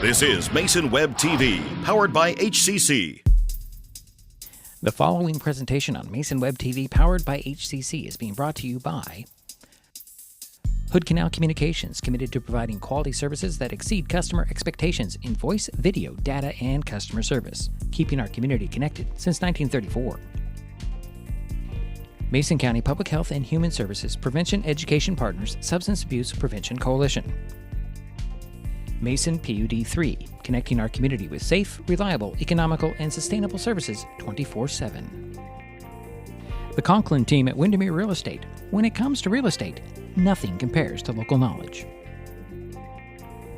This is Mason Web TV, powered by HCC. The following presentation on Mason Web TV, powered by HCC, is being brought to you by Hood Canal Communications, committed to providing quality services that exceed customer expectations in voice, video, data, and customer service, keeping our community connected since 1934. Mason County Public Health and Human Services Prevention Education Partners Substance Abuse Prevention Coalition. Mason PUD 3, connecting our community with safe, reliable, economical, and sustainable services 24/7. The Conklin team at Windermere Real Estate. When it comes to real estate, nothing compares to local knowledge.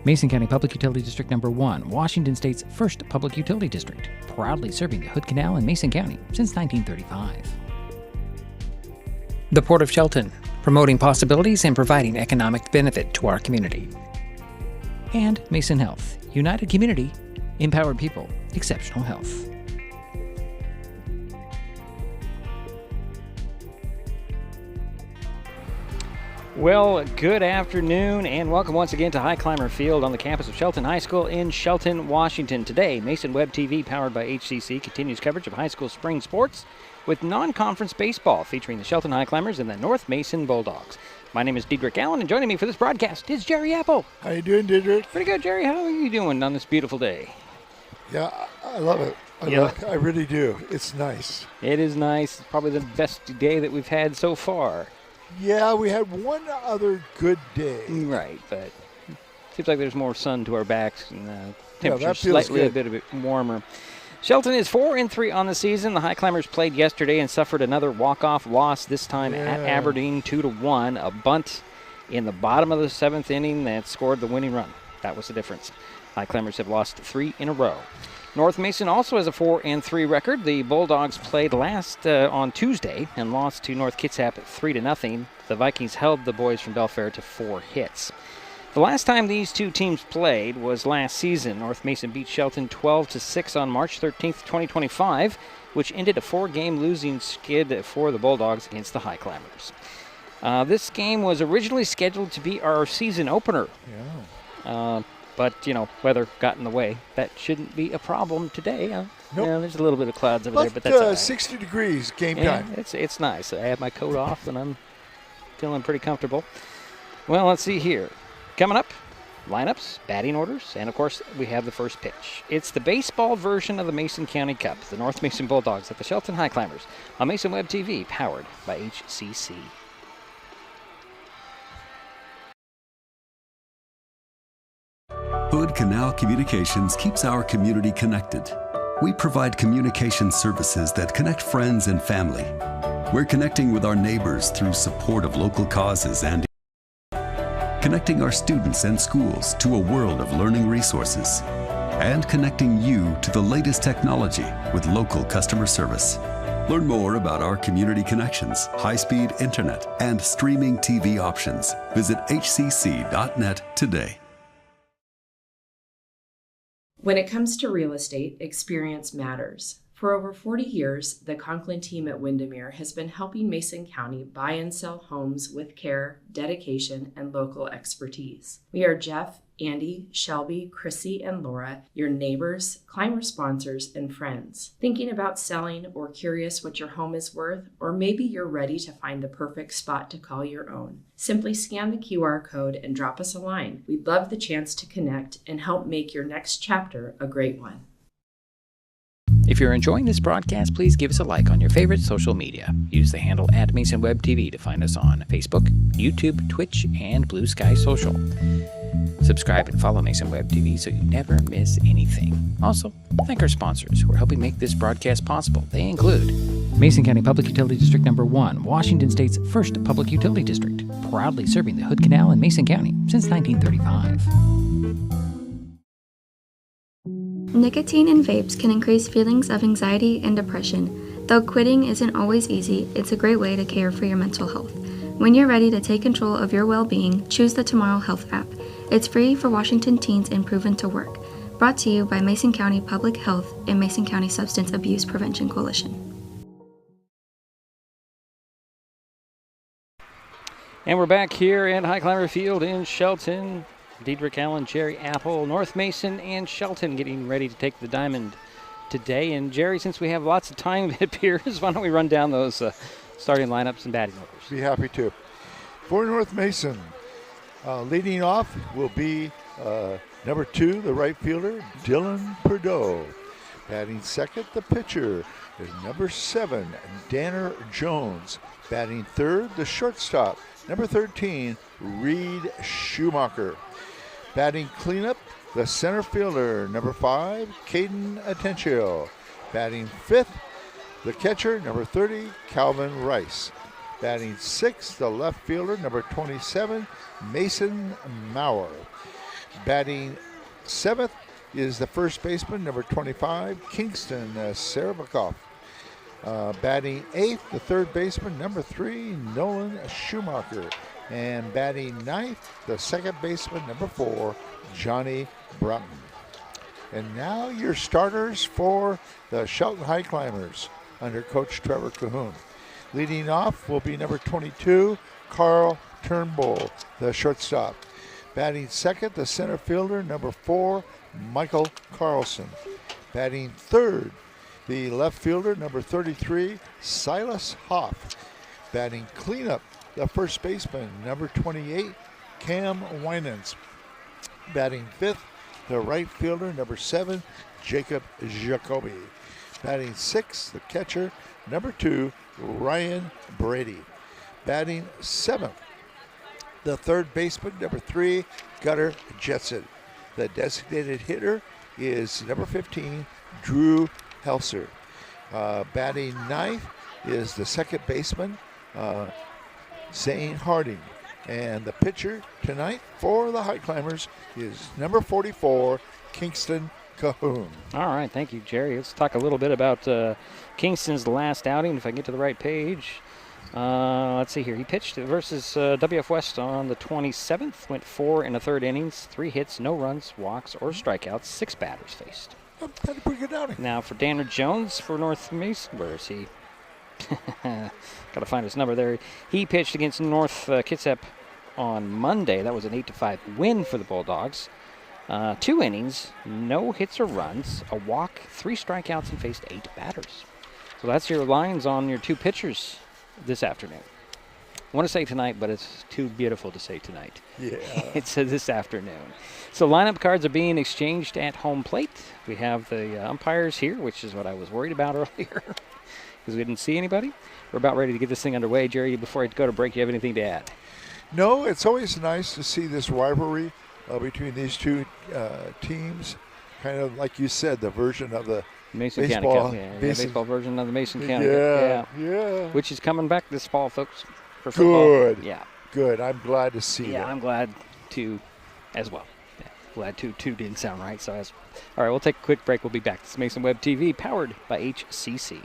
Mason County Public Utility District Number 1, Washington State's first public utility district, proudly serving the Hood Canal in Mason County since 1935. The Port of Shelton, promoting possibilities and providing economic benefit to our community. And Mason Health, united community, empowered people, exceptional health. Well, good afternoon and welcome once again to Highclimber Field on the campus of Shelton High School in Shelton, Washington. Today, Mason Web TV, powered by HCC, continues coverage of high school spring sports with non-conference baseball featuring the Shelton Highclimbers and the North Mason Bulldogs. My name is Diedrich Allen, and joining me for this broadcast is Jerry Apple. How you doing, Diedrich? Pretty good, Jerry. How are you doing on this beautiful day? Yeah, I love it. I really do. It's nice. It is nice. It's probably the best day that we've had so far. Yeah, we had one other good day. Right, but it seems like there's more sun to our backs and temperature's that feels slightly good. a bit warmer. Shelton is 4-3 on the season. The Highclimbers played yesterday and suffered another walk-off loss, this time at Aberdeen, 2-1. A bunt in the bottom of the seventh inning that scored the winning run. That was the difference. Highclimbers have lost 3 in a row. North Mason also has a 4-3 record. The Bulldogs played last on Tuesday and lost to North Kitsap 3-0. The Vikings held the boys from Belfair to 4 hits. The last time these two teams played was last season. North Mason beat Shelton 12-6 on March 13th, 2025, which ended a 4-game losing skid for the Bulldogs against the Highclimbers. This game was originally scheduled to be our season opener. But, weather got in the way. That shouldn't be a problem today. Nope. There's a little bit of clouds over there, but that's all right. 60 degrees, game time. It's nice. I have my coat off, and I'm feeling pretty comfortable. Well, let's see here. Coming up, lineups, batting orders, and, of course, we have the first pitch. It's the baseball version of the Mason County Cup, the North Mason Bulldogs at the Shelton Highclimbers on Mason Web TV, powered by HCC. Hood Canal Communications keeps our community connected. We provide communication services that connect friends and family. We're connecting with our neighbors through support of local causes and connecting our students and schools to a world of learning resources, and connecting you to the latest technology with local customer service. Learn more about our community connections, high-speed internet, and streaming TV options. Visit hcc.net today. When it comes to real estate, experience matters. For over 40 years, the Conklin team at Windermere has been helping Mason County buy and sell homes with care, dedication, and local expertise. We are Jeff, Andy, Shelby, Chrissy, and Laura, your neighbors, climber sponsors, and friends. Thinking about selling or curious what your home is worth, or maybe you're ready to find the perfect spot to call your own. Simply scan the QR code and drop us a line. We'd love the chance to connect and help make your next chapter a great one. If you're enjoying this broadcast, please give us a like on your favorite social media. Use the handle @MasonWebTV to find us on Facebook, YouTube, Twitch, and Blue Sky Social. Subscribe and follow Mason Web TV so you never miss anything. Also, thank our sponsors who are helping make this broadcast possible. They include Mason County Public Utility District Number 1, Washington State's first public utility district, proudly serving the Hood Canal in Mason County since 1935. Nicotine in vapes can increase feelings of anxiety and depression. Though quitting isn't always easy, it's a great way to care for your mental health. When you're ready to take control of your well-being, choose the Tomorrow Health app. It's free for Washington teens and proven to work. Brought to you by Mason County Public Health and Mason County Substance Abuse Prevention Coalition. And we're back here at Highclimber Field in Shelton. Diedrich Allen, Jerry Apple, North Mason, and Shelton getting ready to take the diamond today. And Jerry, since we have lots of time, it appears, why don't we run down those starting lineups and batting orders? Be happy to. For North Mason, leading off will be number 2, the right fielder, Dylan Perdeau. Batting second, the pitcher, is number 7, Danner Jones. Batting third, the shortstop, number 13, Reed Schumacher. Batting cleanup, the center fielder, number 5, Caden Atencio. Batting fifth, the catcher, number 30, Calvin Rice. Batting sixth, the left fielder, number 27, Mason Maurer. Batting seventh is the first baseman, number 25, Kingston Serabakov. Batting eighth, the third baseman, number 3, Nolan Schumacher. And batting ninth, the second baseman, number 4, Johnny Brunton. And now your starters for the Shelton Highclimbers under Coach Trevor Cahoon. Leading off will be number 22, Carl Turnbull, the shortstop. Batting second, the center fielder, number 4, Michael Carlson. Batting third, the left fielder, number 33, Silas Hoff. Batting cleanup, the first baseman, number 28, Cam Winans. Batting fifth, the right fielder, number 7, Jacob Jacoby. Batting sixth, the catcher, number 2, Ryan Brady. Batting seventh, the third baseman, number 3, Gunnar Jetson. The designated hitter is number 15, Drew Helser. Batting ninth is the second baseman, Zane Harding. And the pitcher tonight for the Highclimbers is number 44, Kingston Cahoon. All right, thank you, Jerry. Let's talk a little bit about Kingston's last outing, if I can get to the right page. Let's see here. He pitched versus WF West on the 27th, went 4 1/3 innings, 3 hits, no runs, walks, or strikeouts, 6 batters faced. Had a pretty good outing. Now for Danner Jones for North Mason, where is he? Got to find his number there. He pitched against North Kitsap on Monday. That was an 8-5 win for the Bulldogs. 2 innings, no hits or runs, a walk, 3 strikeouts, and faced 8 batters. So that's your lines on your 2 pitchers this afternoon. I want to say tonight, but it's too beautiful to say tonight. Yeah. It's this afternoon. So lineup cards are being exchanged at home plate. We have the umpires here, which is what I was worried about earlier because we didn't see anybody. We're about ready to get this thing underway. Jerry, before I go to break, you have anything to add? No, it's always nice to see this rivalry between these two teams. Kind of like you said, the version of the Mason baseball, County Cup. Yeah, baseball version of the Mason County Cup. Cup. Yeah. Which is coming back this fall, folks, for football. Good. Yeah. Good. I'm glad to see Yeah, it. I'm glad to as well. Yeah, glad to didn't sound right. So all right, we'll take a quick break. We'll be back. This is Mason Web TV, powered by HCC.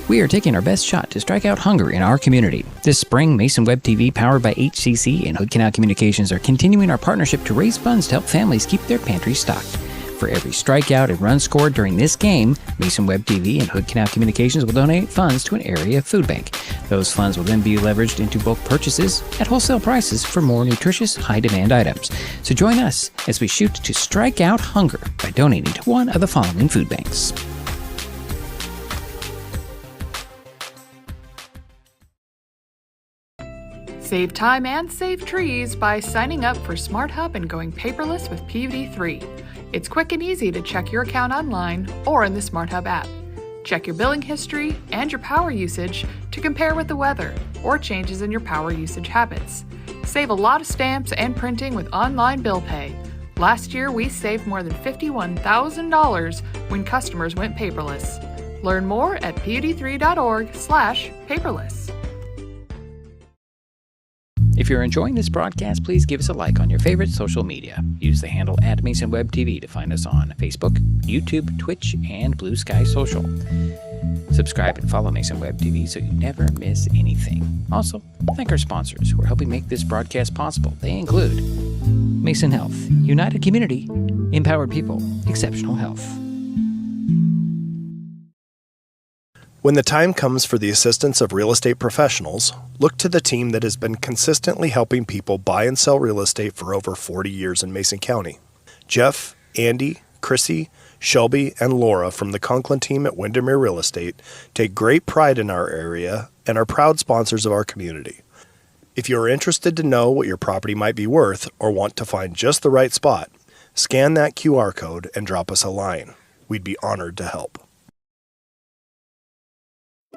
We are taking our best shot to strike out hunger in our community. This spring, Mason Web TV, powered by HCC and Hood Canal Communications, are continuing our partnership to raise funds to help families keep their pantries stocked. For every strikeout and run scored during this game, Mason Web TV and Hood Canal Communications will donate funds to an area food bank. Those funds will then be leveraged into bulk purchases at wholesale prices for more nutritious, high-demand items. So join us as we shoot to strike out hunger by donating to one of the following food banks. Save time and save trees by signing up for Smart Hub and going paperless with PUD3. It's quick and easy to check your account online or in the Smart Hub app. Check your billing history and your power usage to compare with the weather or changes in your power usage habits. Save a lot of stamps and printing with online bill pay. Last year, we saved more than $51,000 when customers went paperless. Learn more at pud3.org/paperless. If you're enjoying this broadcast, please give us a like on your favorite social media. Use the handle @MasonWebTV to find us on Facebook, YouTube, Twitch, and Blue Sky Social. Subscribe and follow Mason Web TV so you never miss anything. Also, thank our sponsors who are helping make this broadcast possible. They include Mason Health, United Community, Empowered People, Exceptional Health. When the time comes for the assistance of real estate professionals, look to the team that has been consistently helping people buy and sell real estate for over 40 years in Mason County. Jeff, Andy, Chrissy, Shelby, and Laura from the Conklin team at Windermere Real Estate take great pride in our area and are proud sponsors of our community. If you are interested to know what your property might be worth or want to find just the right spot, scan that QR code and drop us a line. We'd be honored to help.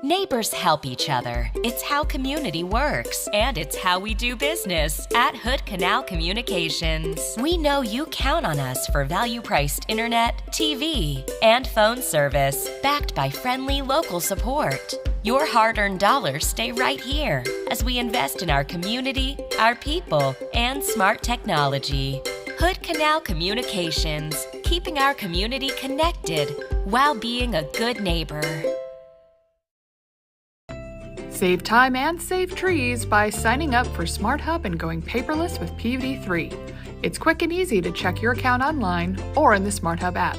Neighbors help each other. It's how community works, and it's how we do business at Hood Canal Communications. We know you count on us for value-priced internet, TV, and phone service, backed by friendly local support. Your hard-earned dollars stay right here as we invest in our community, our people, and smart technology. Hood Canal Communications, keeping our community connected while being a good neighbor. Save time and save trees by signing up for Smart Hub and going paperless with PVD3. It's quick and easy to check your account online or in the Smart Hub app.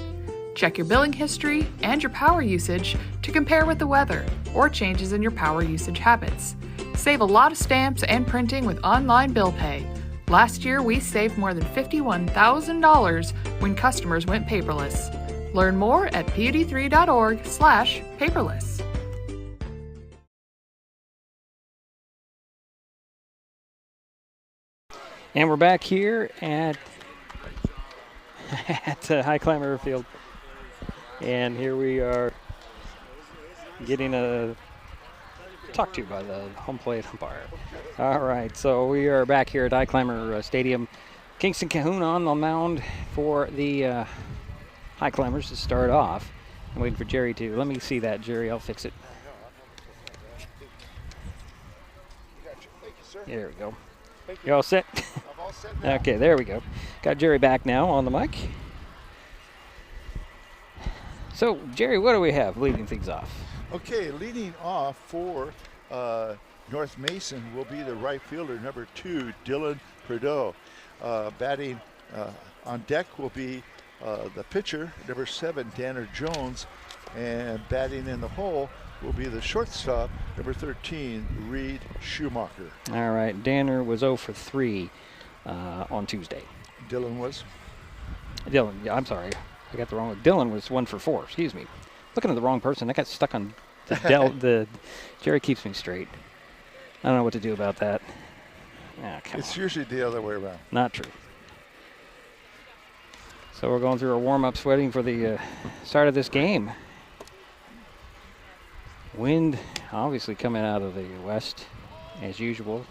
Check your billing history and your power usage to compare with the weather or changes in your power usage habits. Save a lot of stamps and printing with online bill pay. Last year, we saved more than $51,000 when customers went paperless. Learn more at pud3.org/paperless. And we're back here at Highclimber Field. And here we are getting talked to by the home plate umpire. All right, so we are back here at Highclimber Stadium. Kingston Cahoon on the mound for the Highclimbers to start off. I'm waiting for Jerry to. Let me see that, Jerry. I'll fix it. There we go. You all set? I'm all set now. Okay, there we go. Got Jerry back now on the mic. So, Jerry, what do we have leading things off? Okay, leading off for North Mason will be the right fielder, number 2, Dylan Prideaux. Batting on deck will be the pitcher, number 7, Danner Jones. And batting in the hole will be the shortstop, number 13, Reed Schumacher. All right, Danner was 0 for 3 on Tuesday. Dylan was? Dylan, yeah, I'm sorry. I got the wrong one. Dylan was 1 for 4, excuse me. Looking at the wrong person. I got stuck on the Jerry keeps me straight. I don't know what to do about that. Oh, it's usually the other way around. Not true. So we're going through our warm-ups, waiting for the start of this game. Wind obviously coming out of the west, as usual.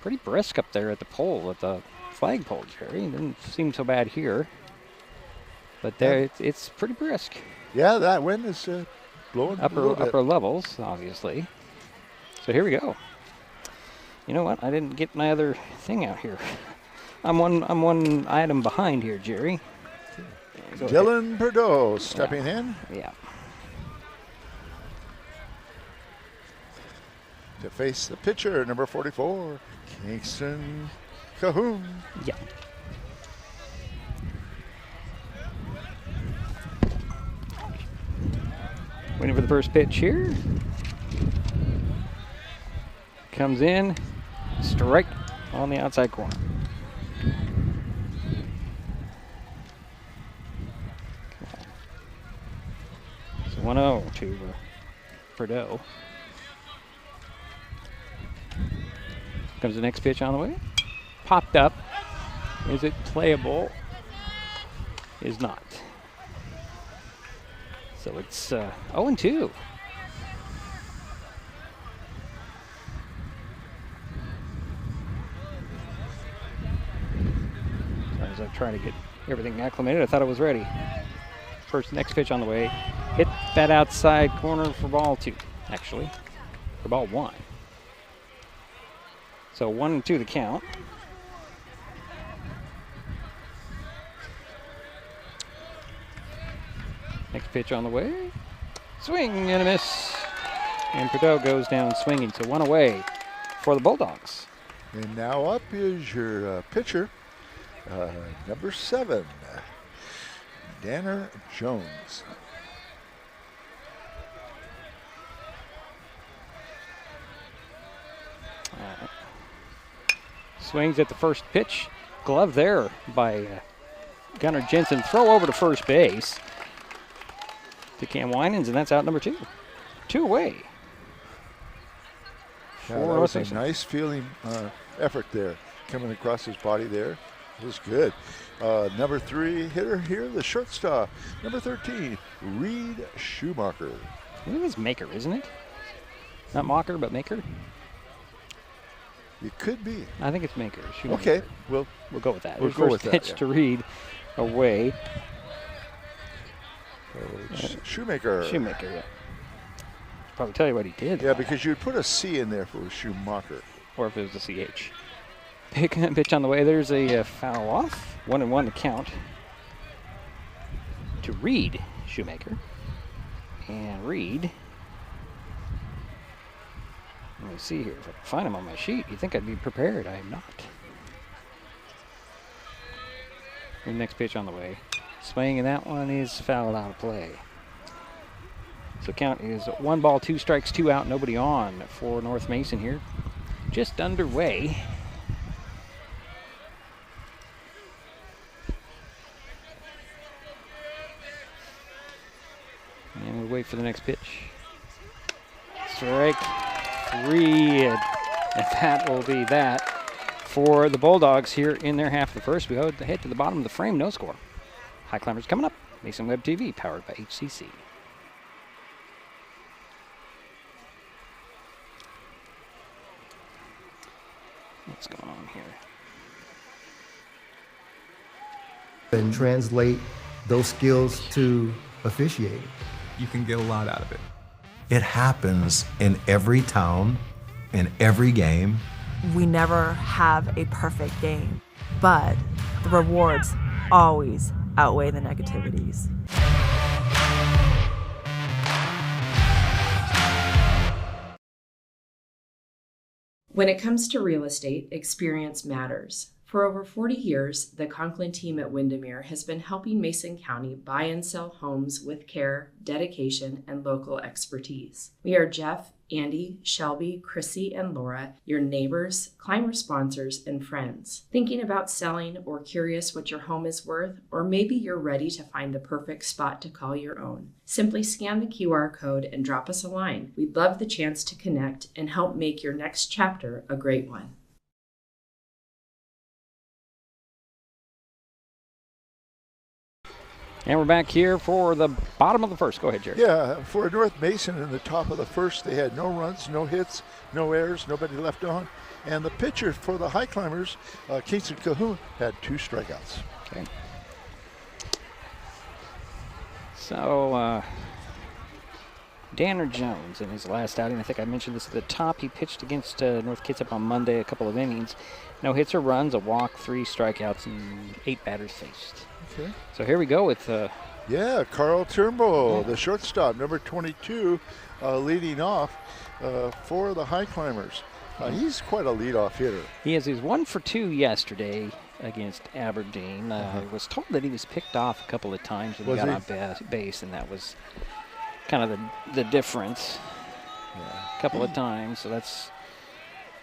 Pretty brisk up there at the pole, at the flagpole, Jerry. Didn't seem so bad here. But there, it's pretty brisk. Yeah, that wind is blowing upper levels, obviously. So here we go. You know what? I didn't get my other thing out here. I'm one item behind here, Jerry. Dylan Prideaux stepping in. Yeah. To face the pitcher, number 44, Kingston Cahoon. Yeah. Waiting for the first pitch here. Comes in, strike on the outside corner. So 1-0 to Prideaux. Comes the next pitch on the way. Popped up. Is it playable? Is not. So it's 0-2. As I'm trying to get everything acclimated, I thought it was ready. Next pitch on the way. Hit that outside corner for ball 2, actually. For ball 1. So 1-2 the count. Next pitch on the way. Swing and a miss. And Prideaux goes down swinging. So 1 away for the Bulldogs. And now up is your pitcher, number 7, Danner Jones. Swings at the first pitch. Glove there by Gunnar Jensen. Throw over to first base to Cam Winans, and that's out number 2. 2 away. Yeah, that was a nice feeling effort there, coming across his body there. It was good. Number 3 hitter here, the shortstop, number 13, Reed Schumacher. I think it's Maker, isn't it? Not Mocker, but Maker. It could be. I think it's Maker. Schumacher. Okay, we'll go with that. We'll go with that. Pitch to Reed, away. Shoemaker. Shoemaker, yeah. Probably tell you what he did. Yeah, because you'd put a C in there for Schumacher. Or if it was a CH. Pitch on the way. There's a foul off. 1-1 to count. To Reed Shoemaker. And Reed. Let me see here. If I can find him on my sheet, you'd think I'd be prepared. I am not. The next pitch on the way. Swing, and that one is fouled out of play. So count is 1 ball, 2 strikes, 2 out, nobody on for North Mason here. Just underway. And we'll wait for the next pitch. Strike 3, and that will be that for the Bulldogs here in their half of the first. We head to the bottom of the frame, no score. Highclimbers coming up. Mason Web TV, powered by HCC. What's going on here? And translate those skills to officiating. You can get a lot out of it. It happens in every town, in every game. We never have a perfect game, but the rewards always outweigh the negativities. When it comes to real estate, experience matters. For over 40 years, the Conklin team at Windermere has been helping Mason County buy and sell homes with care, dedication, and local expertise. We are Jeff, Andy, Shelby, Chrissy, and Laura, your neighbors, climber sponsors, and friends. Thinking about selling or curious what your home is worth, or maybe you're ready to find the perfect spot to call your own. Simply scan the QR code and drop us a line. We'd love the chance to connect and help make your next chapter a great one. And we're back here for the bottom of the first. Go ahead, Jerry. Yeah, for North Mason in the top of the first, they had no runs, no hits, no errors, nobody left on. And the pitcher for the Highclimbers, Kingston Cahoon, had 2 strikeouts. Okay. So, Danner Jones in his last outing, I think I mentioned this at the top. He pitched against North Kitsap on Monday, a couple of innings. No hits or runs, a walk, 3 strikeouts, and 8 batters faced. Okay. So here we go with Carl Turnbull, the shortstop, number 22, leading off for the Highclimbers. He's quite a leadoff hitter. He is. He was 1 for 2 yesterday against Aberdeen. I was told that he was picked off a couple of times when he got on base, and that was kind of the difference. A couple of times, so that's...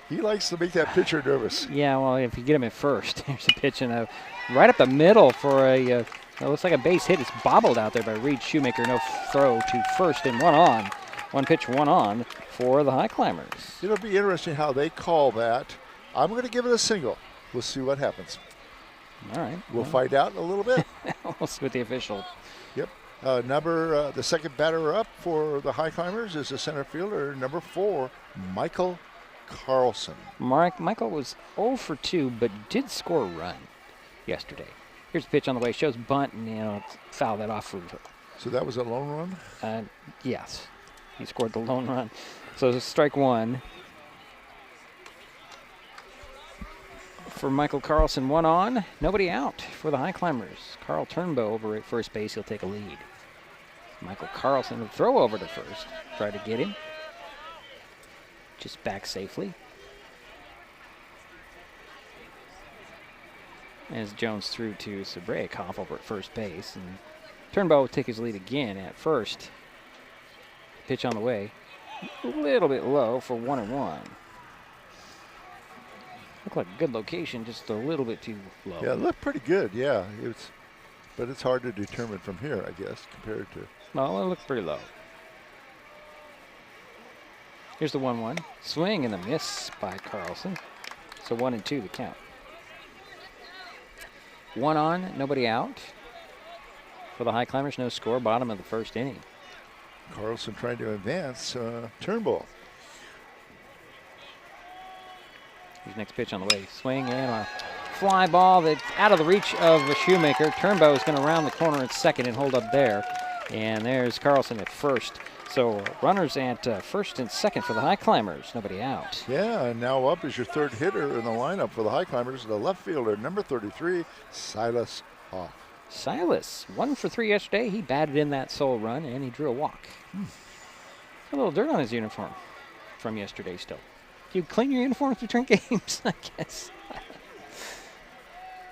He likes to make that pitcher nervous. Yeah, well, if you get him at first, here's a pitch and right up the middle for it looks like a base hit. It's bobbled out there by Reed Shoemaker. No throw to first and 1 on. 1 pitch, 1 on for the Highclimbers. It'll be interesting how they call that. I'm going to give it a single. We'll see what happens. All right. We'll find out in a little bit. We'll see what the official. Yep. The second batter up for the Highclimbers is the center fielder, number 4, Michael Carlson. Michael was 0 for 2, but did score a run yesterday. Here's a pitch on the way. Shows bunt, and foul that off for. So that was a lone run? Yes. He scored the lone run. So strike 1. For Michael Carlson, 1 on. Nobody out for the Highclimbers. Carl Turnbow over at first base. He'll take a lead. Michael Carlson will throw over to first. Try to get him. Just back safely. As Jones threw to Sabreikov over at first base. And Turnbow will take his lead again at first. Pitch on the way. A little bit low for 1-1. Looked like a good location, just a little bit too low. Yeah, it looked pretty good, yeah. But it's hard to determine from here, I guess, compared to. No, it looked pretty low. Here's the 1-1. Swing and a miss by Carlson. So 1-2 the count. 1 on, nobody out. For the Highclimbers, no score, bottom of the first inning. Carlson trying to advance. Turnbull. Here's next pitch on the way. Swing and a fly ball that's out of the reach of the Shoemaker. Turnbow is going to round the corner at second and hold up there. And there's Carlson at first. So runners at first and second for the Highclimbers. Nobody out. Yeah, and now up is your third hitter in the lineup for the Highclimbers, the left fielder, number 33, Silas Hoff. Silas, 1 for 3 yesterday. He batted in that sole run, and he drew a walk. A little dirt on his uniform from yesterday still. You clean your uniforms between games, I guess.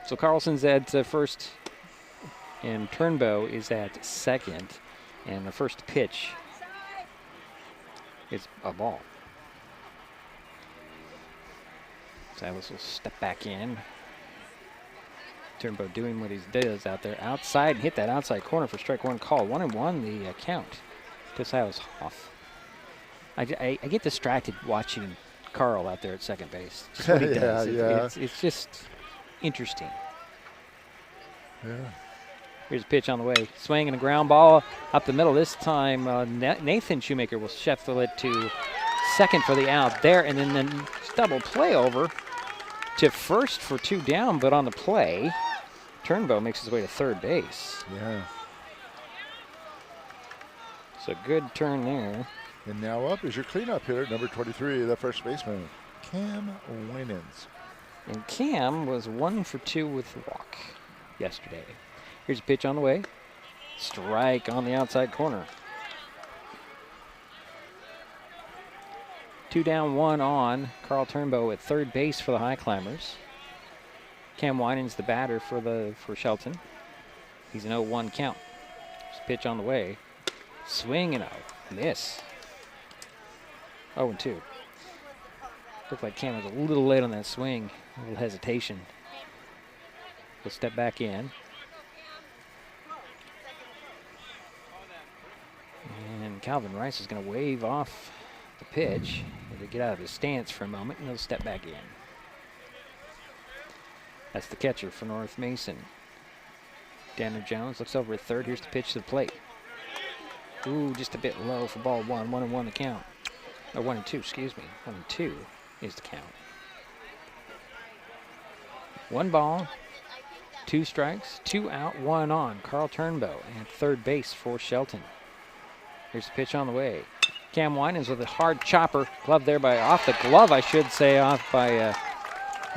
So Carlson's at first, and Turnbow is at second. And the first pitch is a ball. Silas will step back in. Turnbow doing what he does out there. Outside, hit that outside corner for strike one call. 1-1 the count to Silas Hoff. I get distracted watching Carl out there at second base. Just what he does. It's just interesting. Yeah. Here's a pitch on the way. Swing and a ground ball up the middle. This time, Nathan Shoemaker will shuffle it to second for the out there, and then double play over to first for 2 down, but on the play, Turnbow makes his way to third base. Yeah. So good turn there. And now up is your cleanup hitter, number 23, the first baseman, Cam Winans. And Cam was 1 for 2 with the walk yesterday. Here's a pitch on the way. Strike on the outside corner. 2 down, 1 on. Carl Turnbow at third base for the Highclimbers. Cam Winans the batter for Shelton. He's an 0-1 count. There's a pitch on the way. Swing and a miss. 0-2. Looked like Cam was a little late on that swing. A little hesitation. He'll step back in. And Calvin Rice is going to wave off the pitch to get out of his stance for a moment, and he'll step back in. That's the catcher for North Mason. Danner Jones looks over at third. Here's the pitch to the plate. Ooh, just a bit low for ball 1. 1-1 the count. Or 1-2, excuse me. 1-2 is the count. 1 ball, 2 strikes, 2 out, 1 on. Carl Turnbow at third base for Shelton. Here's the pitch on the way. Cam Winans with a hard chopper. Glove there off the glove, I should say, off by,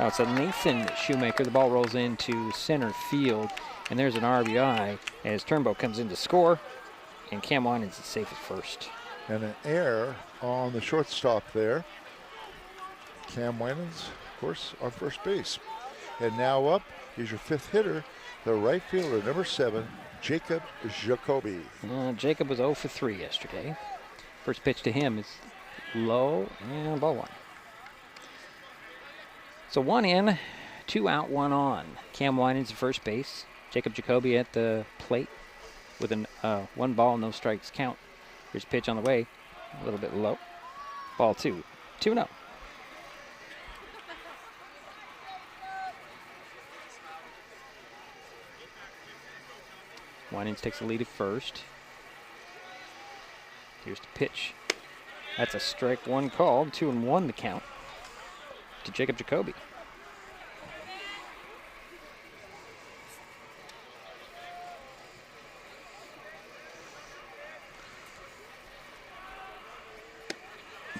it's a Nathan Shoemaker. The ball rolls into center field, and there's an RBI as Turnbow comes in to score, and Cam Winans is safe at first. And an error on the shortstop there. Cam Winans, of course, on first base. And now up is your 5th hitter, the right fielder, number 7, Jacob Jacoby. Jacob was 0 for 3 yesterday. First pitch to him is low and ball 1. So 1 in, 2 out, 1 on. Cam Winans at first base. Jacob Jacoby at the plate with a 1 ball, no strikes count. Here's a pitch on the way, a little bit low. Ball 2, 2-0. Winans takes the lead at first. Here's the pitch. That's a strike 1 called. 2-1 the count to Jacob Jacoby.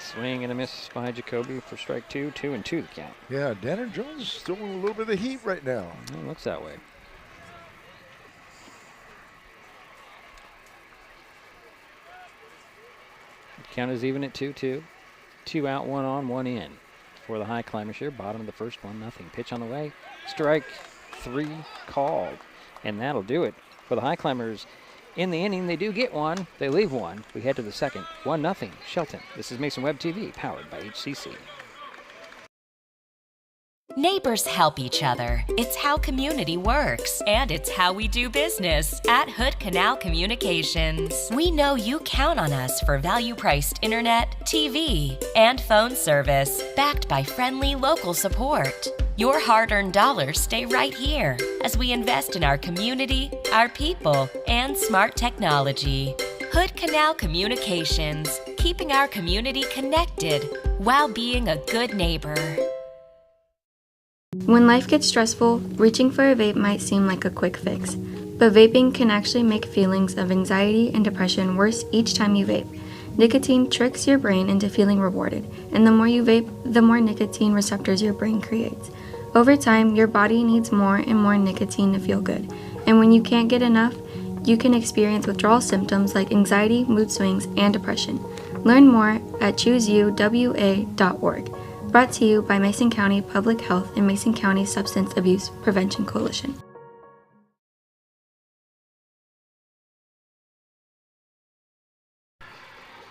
Swing and a miss by Jacoby for strike 2. 2-2 the count. Yeah, Danner Jones is still in a little bit of heat right now. It looks that way. Count is even at 2-2. 2 out, 1 on, 1 in for the Highclimbers here. Bottom of the first, 1-0. Pitch on the way. Strike 3 called. And that'll do it for the Highclimbers. In the inning, they do get 1. They leave 1. We head to the second. 1-0 Shelton. This is Mason Web TV, powered by HCC. Neighbors help each other. It's how community works, and it's how we do business at Hood Canal Communications. We know you count on us for value-priced internet, TV, and phone service, backed by friendly local support. Your hard-earned dollars stay right here as we invest in our community, our people, and smart technology. Hood Canal Communications, keeping our community connected while being a good neighbor. When life gets stressful, reaching for a vape might seem like a quick fix, but vaping can actually make feelings of anxiety and depression worse each time you vape. Nicotine tricks your brain into feeling rewarded, and the more you vape, the more nicotine receptors your brain creates. Over time, your body needs more and more nicotine to feel good, and when you can't get enough, you can experience withdrawal symptoms like anxiety, mood swings, and depression. Learn more at chooseuwa.org. Brought to you by Mason County Public Health and Mason County Substance Abuse Prevention Coalition.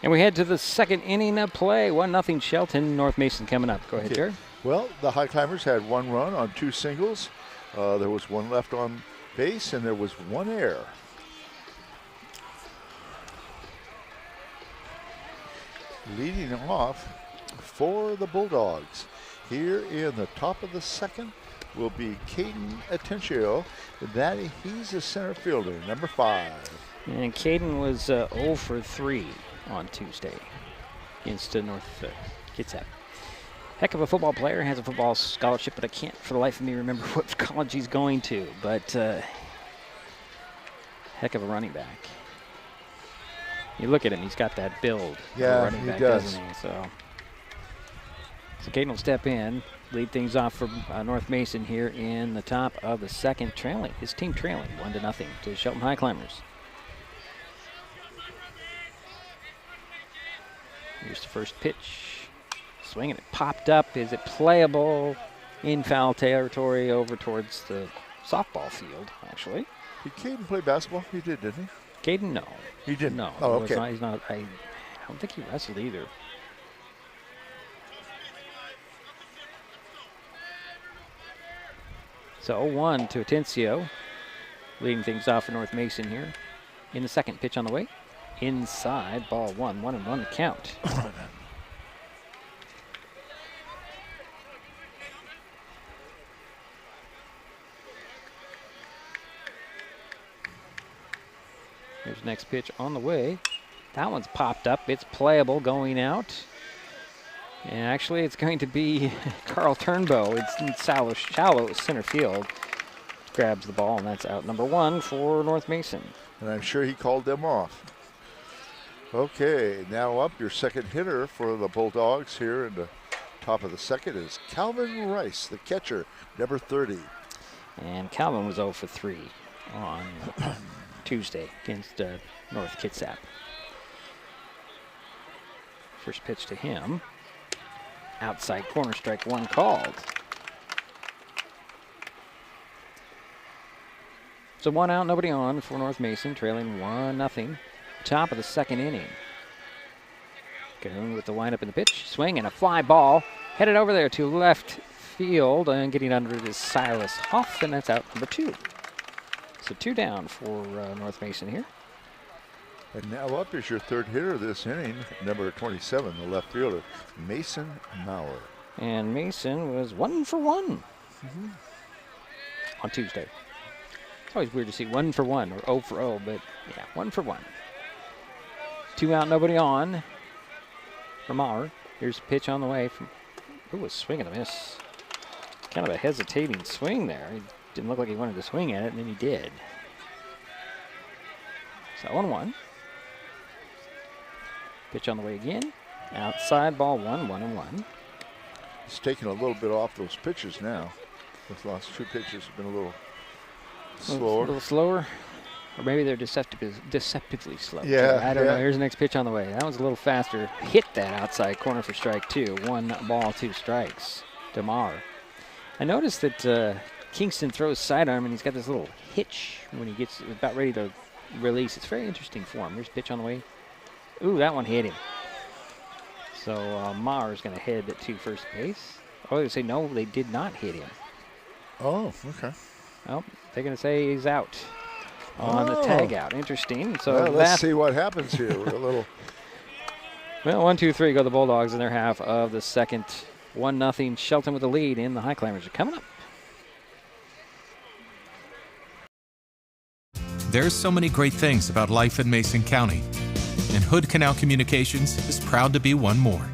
And we head to the second inning of play. 1-0 Shelton, North Mason coming up. Go ahead, Jared. Well, the Highclimbers had one run on 2 singles. There was one left on base, and there was one error. Leading off for the Bulldogs here in the top of the second will be Caden Atencio. He's a center fielder, number 5. And Caden was 0 for 3 on Tuesday against North Kitsap. Heck of a football player, has a football scholarship, but I can't for the life of me remember what college he's going to. But heck of a running back. You look at him, he's got that build. Yeah, running back, he does. Doesn't he? So Caden will step in, lead things off for North Mason here in the top of the second, his team trailing 1-0 to the Shelton Highclimbers. Here's the first pitch. Swinging it, popped up. Is it playable? In foul territory over towards the softball field, actually. Did Caden play basketball? He did, didn't he? Caden, no. He didn't? No. Oh, okay. He's not, I don't think he wrestled either. So 0-1 to Atencio, leading things off for North Mason here. In the second, pitch on the way. Inside, ball 1, 1-1 the count. Here's the next pitch on the way. That one's popped up. It's playable going out. And actually, it's going to be Carl Turnbow. It's in shallow center field. Grabs the ball, and that's out number 1 for North Mason. And I'm sure he called them off. Okay, now up your second hitter for the Bulldogs here in the top of the second is Calvin Rice, the catcher, number 30. And Calvin was 0 for 3 on Tuesday against North Kitsap. First pitch to him. Outside corner, strike 1 called. So 1 out, nobody on for North Mason, trailing 1-0. Top of the second inning. Going with the windup in the pitch. Swing and a fly ball. Headed over there to left field and getting under it is Silas Hoff, and that's out number 2. So 2 down for North Mason here. And now up is your third hitter this inning, number 27, the left fielder, Mason Maurer. And Mason was 1 for 1 on Tuesday. It's always weird to see 1 for 1 or 0 for 0, but yeah, 1 for 1. 2 out, nobody on for Maurer. Here's a pitch on the way from, a swing and a miss. Kind of a hesitating swing there. He didn't look like he wanted to swing at it, and then he did. So 1-1. Pitch on the way again. Outside, ball 1, 1-1. He's taking a little bit off those pitches now. Those last 2 pitches have been a little slower. A little slower. Or maybe they're deceptively slow. Yeah. I don't know. Here's the next pitch on the way. That one's a little faster. Hit that outside corner for strike 2. 1 ball, 2 strikes. DeMar. I noticed that Kingston throws sidearm, and he's got this little hitch when he gets about ready to release. It's very interesting for him. Here's a pitch on the way. Ooh, that one hit him. So Maher is going to head to first base. Oh, they say no, they did not hit him. Oh, okay. Oh, they're going to say he's out on the tag out. Interesting. So well, let's see what happens here. We're a little. Well, 1, 2, 3 go the Bulldogs in their half of the second. 1-0 Shelton with the lead in the Highclimbers are coming up. There's so many great things about life in Mason County, and Hood Canal Communications is proud to be one more.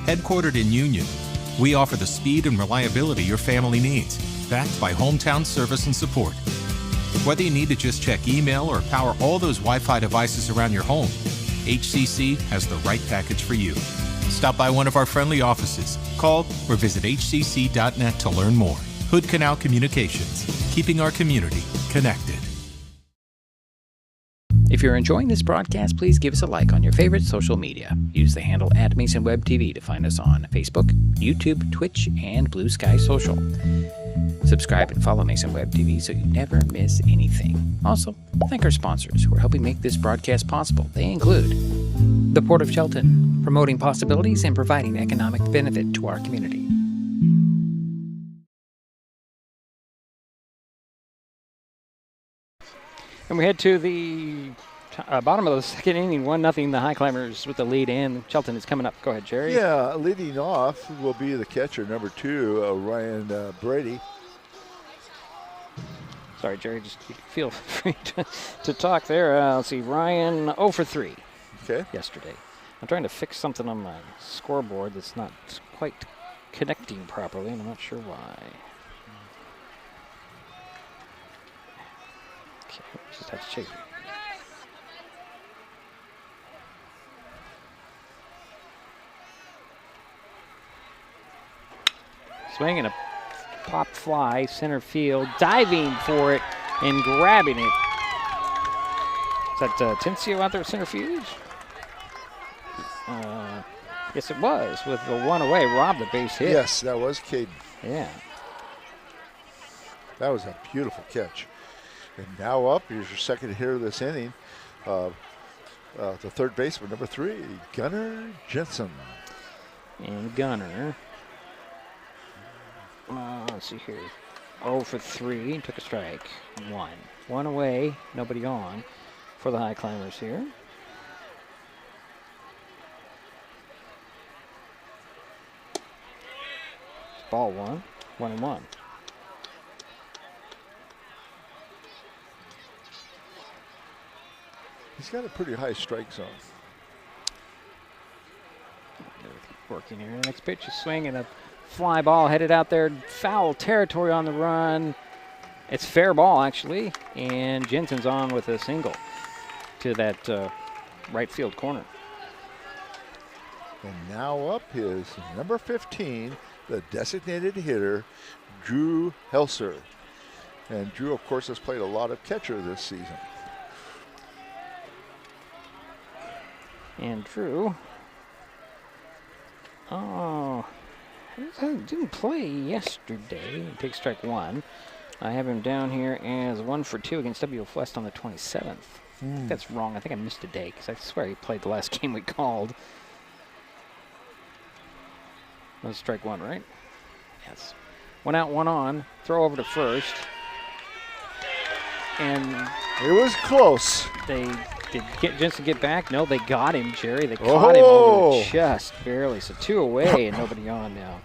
Headquartered in Union, we offer the speed and reliability your family needs, backed by hometown service and support. Whether you need to just check email or power all those Wi-Fi devices around your home, HCC has the right package for you. Stop by one of our friendly offices, call or visit hcc.net to learn more. Hood Canal Communications, keeping our community connected. If you're enjoying this broadcast, please give us a like on your favorite social media. Use the handle @MasonWebTV to find us on Facebook, YouTube, Twitch, and Blue Sky Social. Subscribe and follow Mason Web TV so you never miss anything. Also, thank our sponsors who are helping make this broadcast possible. They include the Port of Shelton, promoting possibilities and providing economic benefit to our community. And we head to the bottom of the second inning, 1-0 the Highclimbers with the lead, and Shelton is coming up. Go ahead, Jerry. Yeah, leading off will be the catcher, number 2, Ryan Brady. Sorry, Jerry, just feel free to talk there. Let's see, Ryan 0 for 3 yesterday. I'm trying to fix something on my scoreboard that's not quite connecting properly, and I'm not sure why. Okay, just have to check. Swinging a pop fly, center field, diving for it and grabbing it. Is that Tencio out there at center field? Yes, it was, with the one away, robbed the base hit. Yes, that was Caden. Yeah. That was a beautiful catch. And now up, here's your second hitter of this inning. The third baseman, number 3, Gunnar Jensen. And Gunnar, let's see here, 0 for 3, took a strike, 1. 1 away, nobody on for the Highclimbers here. Ball 1, 1-1. He's got a pretty high strike zone. Working here. Next pitch is swinging a fly ball headed out there, foul territory on the run. It's fair ball actually, and Jensen's on with a single to that right field corner. And now up is number 15, the designated hitter, Drew Helser. And Drew, of course, has played a lot of catcher this season. And Drew, didn't play yesterday. He takes strike 1. I have him down here as 1 for 2 against WF West on the 27th. I think that's wrong. I think I missed a day because I swear he played the last game we called. That was strike 1, right? Yes. 1 out, 1 on. Throw over to first. And it was close. Did Jensen get back? No, they got him, Jerry. They caught him over the chest, barely. So 2 away and nobody on now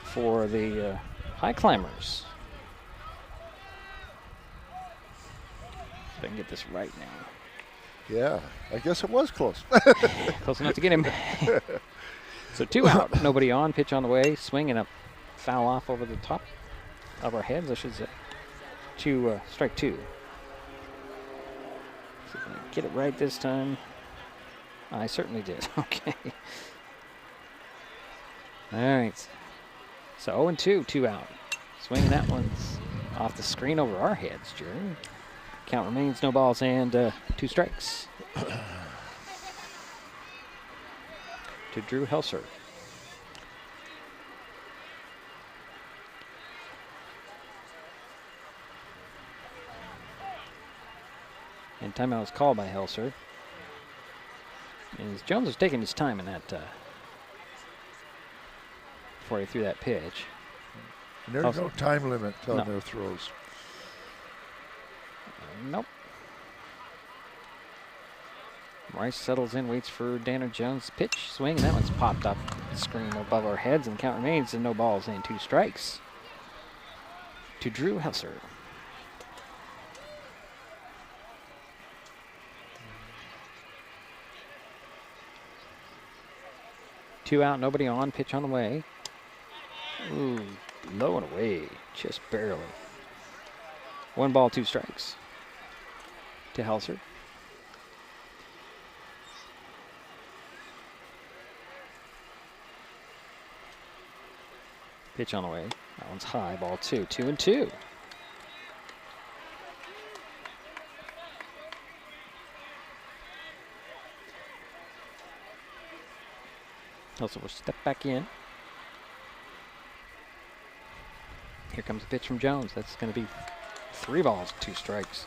for the Highclimbers. If I can get this right now. Yeah, I guess it was close. Close enough to get him. So 2 out, nobody on. Pitch on the way. Swing and a foul off over the top of our heads, I should say. To strike 2. See if I can get it right this time. I certainly did. Okay. All right. So 0-2, 2 out. Swinging that one's off the screen over our heads, Jerry. Count remains no balls and 2 strikes. To Drew Helser. And timeout was called by Helser. And Jones was taking his time in that before he threw that pitch. And there's no time limit on their throws. Nope. Rice settles in, waits for Danner Jones' pitch, swing, and that one's popped up the screen above our heads, and the count remains, and no balls and 2 strikes to Drew Helser. Two out, nobody on, pitch on the way. Ooh, low and away, just barely. 1 ball, 2 strikes to Helser. Pitch on the way. That one's high, ball 2, 2-2. Also, we'll step back in. Here comes a pitch from Jones. That's going to be 3 balls, 2 strikes.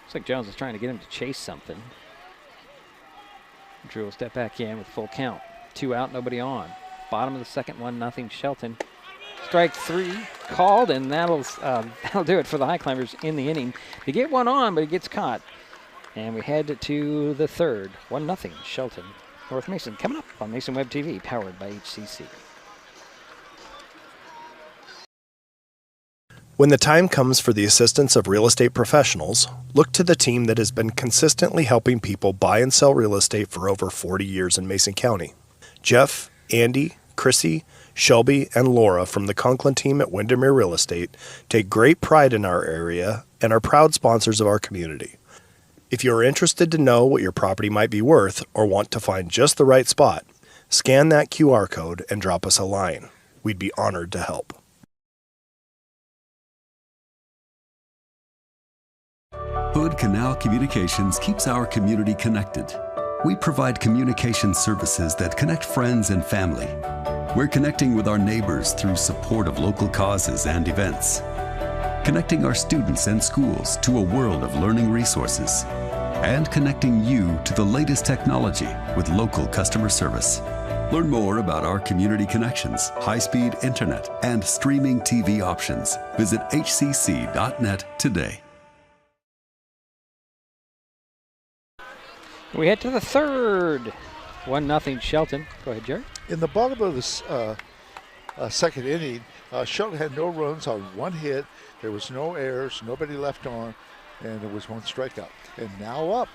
Looks like Jones is trying to get him to chase something. Drew will step back in with full count. 2 out, nobody on. Bottom of the second, 1-0 Shelton. Strike 3 called, and that'll do it for the Highclimbers in the inning. They get 1 on, but he gets caught. And we head to the third, 1-0 Shelton. North Mason coming up on Mason Web TV, powered by HCC. When the time comes for the assistance of real estate professionals, look to the team that has been consistently helping people buy and sell real estate for over 40 years in Mason County. Jeff, Andy, Chrissy, Shelby, and Laura from the Conklin team at Windermere Real Estate take great pride in our area and are proud sponsors of our community. If you are interested to know what your property might be worth or want to find just the right spot, scan that QR code and drop us a line. We'd be honored to help. Hood Canal Communications keeps our community connected. We provide communication services that connect friends and family. We're connecting with our neighbors through support of local causes and events. Connecting our students and schools to a world of learning resources. And connecting you to the latest technology with local customer service. Learn more about our community connections, high-speed internet, and streaming TV options. Visit hcc.net today. We head to the third, 1-0 Shelton. Go ahead, Jerry. In the bottom of the second inning, Shelton had no runs on 1 hit. There was no errors, nobody left on, and there was 1 strikeout. And now up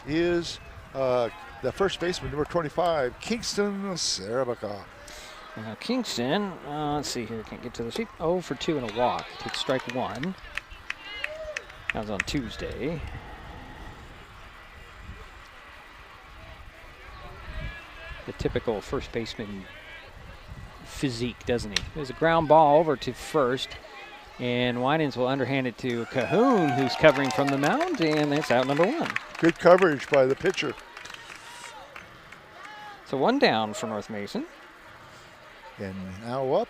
is the first baseman, number 25, Kingston Sarabaca. Kingston, let's see here, can't get to the sheet. 0 for 2 and a walk. Takes strike 1. That was on Tuesday. The typical first baseman physique, doesn't he? There's a ground ball over to first, and Winans will underhand it to Cahoon, who's covering from the mound, and that's out number 1. Good coverage by the pitcher. So 1 down for North Mason. And now up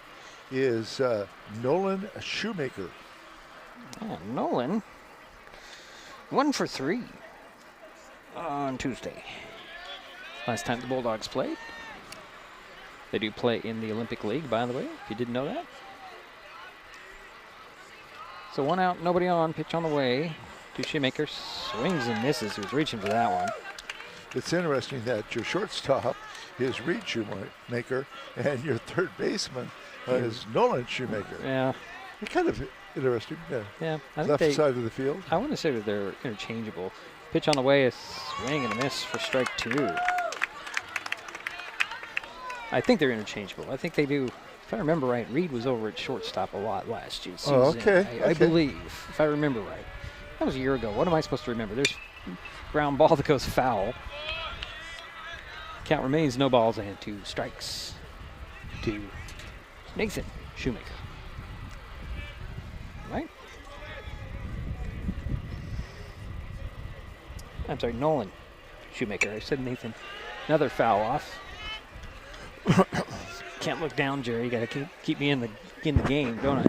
is Nolan Shoemaker. Oh, Nolan, 1 for 3 on Tuesday. Last time the Bulldogs played. They do play in the Olympic League, by the way, if you didn't know that. So 1 out, nobody on, pitch on the way. Shoemaker swings and misses. He was reaching for that one. It's interesting that your shortstop is Reed Shoemaker and your third baseman is Nolan Shoemaker. Yeah. It's kind of interesting. Yeah. Left side of the field. I want to say that they're interchangeable. Pitch on the way, a swing and a miss for strike 2. I think they're interchangeable. I think they do. If I remember right, Reed was over at shortstop a lot last year. Oh, okay. I believe, if I remember right. That was a year ago. What am I supposed to remember? There's ground ball that goes foul. Count remains no balls and 2 strikes to Nathan Shoemaker. Right? I'm sorry, Nolan Shoemaker. I said Nathan. Another foul off. Can't look down, Jerry. You got to keep me in the game, don't I?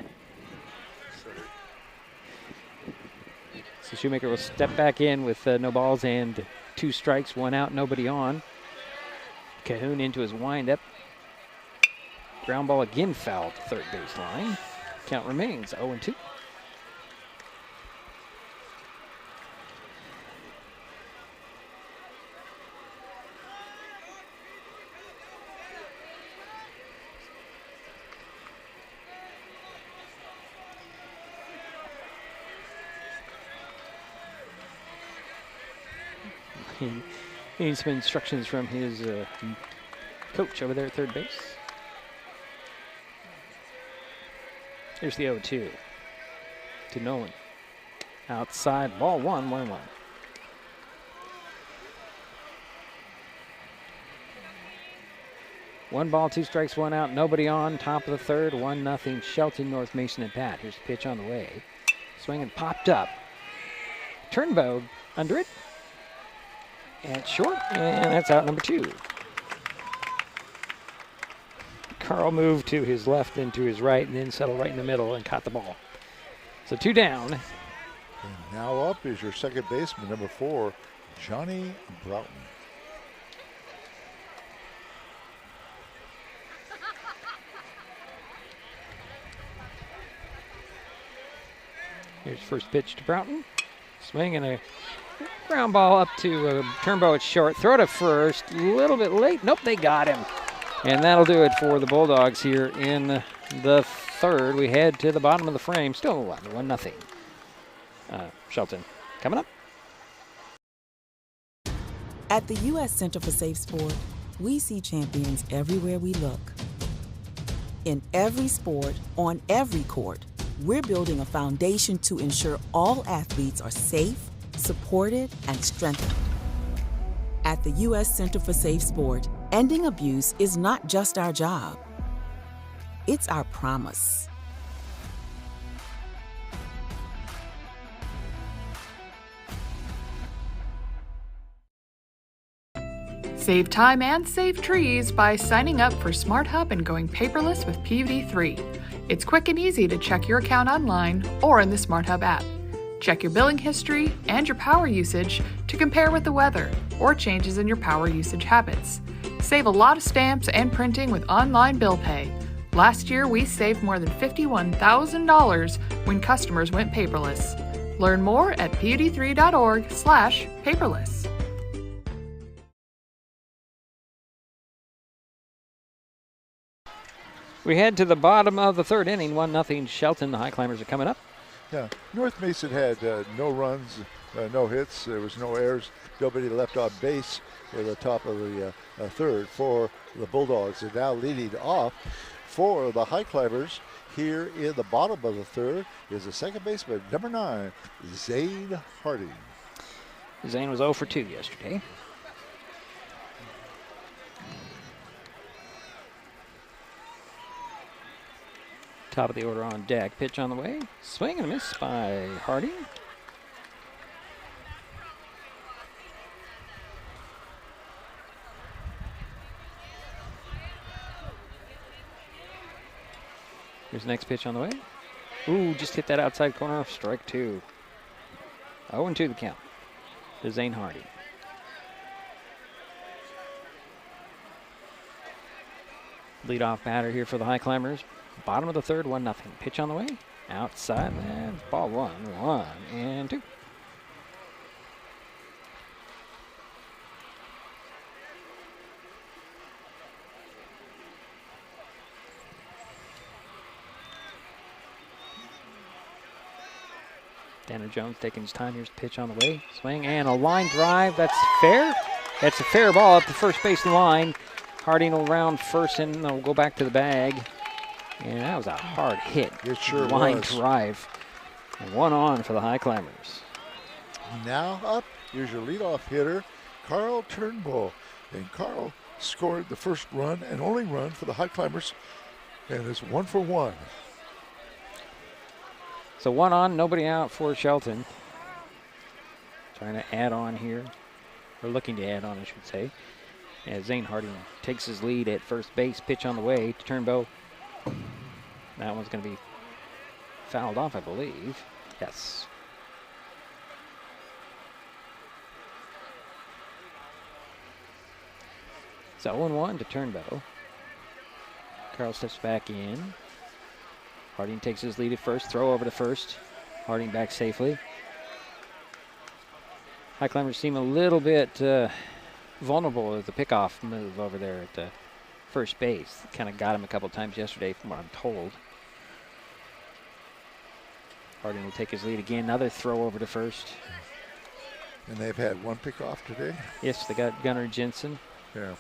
So Shoemaker will step back in with no balls and 2 strikes, 1 out, nobody on. Cahoon into his windup. Ground ball again fouled to third base line. Count remains 0-2. He needs some instructions from his coach over there at third base. Here's the 0-2 to Nolan. Outside, ball 1-1-1. One ball, 2 strikes, 1 out, nobody on. Top of the third, 1-0 Shelton, North Mason at bat. Here's the pitch on the way. Swing and popped up. Turnbow under it. And short, and that's out number 2. Carl moved to his left and to his right, and then settled right in the middle and caught the ball. So 2 down. And now up is your second baseman, number 4, Johnny Broughton. Here's first pitch to Broughton. Swing and a ground ball up to Turnbow at short. Throw to first. A little bit late. Nope, they got him. And that'll do it for the Bulldogs here in the third. We head to the bottom of the frame. Still 1-0. Shelton coming up. At the U.S. Center for Safe Sport, we see champions everywhere we look. In every sport, on every court, we're building a foundation to ensure all athletes are safe, supported, and strengthened. At the U.S. Center for Safe Sport, ending abuse is not just our job. It's our promise. Save time and save trees by signing up for Smart Hub and going paperless with PVD3. It's quick and easy to check your account online or in the Smart Hub app. Check your billing history and your power usage to compare with the weather or changes in your power usage habits. Save a lot of stamps and printing with online bill pay. Last year, we saved more than $51,000 when customers went paperless. Learn more at pud3.org/paperless. We head to the bottom of the third inning. 1-0 Shelton. The Highclimbers are coming up. Yeah, North Mason had no runs, no hits. There was no errors. Nobody left on base at the top of the third for the Bulldogs. And now leading off for the Highclimbers here in the bottom of the third is the second baseman, number 9, Zane Harding. Zane was 0 for 2 yesterday. Top of the order on deck. Pitch on the way. Swing and a miss by Harding. Here's the next pitch on the way. Ooh, just hit that outside corner. Strike 2. 0-2 the count to Zane Harding. Leadoff batter here for the Highclimbers. Bottom of the third, 1-0. Pitch on the way. Outside, and ball 1-2. Tanner Jones taking his time. Here's the pitch on the way. Swing and a line drive. That's fair. That's a fair ball up the first base line. Harding will round first and they'll go back to the bag. And that was a hard hit. It sure line was. drive. And 1 on for the Highclimbers. Now up, here's your leadoff hitter, Carl Turnbull. And Carl scored the first run and only run for the Highclimbers. And it's 1 for 1. So 1 on, nobody out for Shelton. Trying to add on here. Or looking to add on, I should say. As Zane Harding takes his lead at first base. Pitch on the way to Turnbow. That one's going to be fouled off, I believe. Yes. So 0-1 to Turnbow. Carl steps back in. Harding takes his lead at first. Throw over to first. Harding back safely. Highclimbers seem a little bit vulnerable with the pickoff move over there at the first base. Kind of got him a couple times yesterday from what I'm told. Harding will take his lead again. Another throw over to first. And they've had one pickoff today? Yes, they got Gunnar Jensen. Yeah.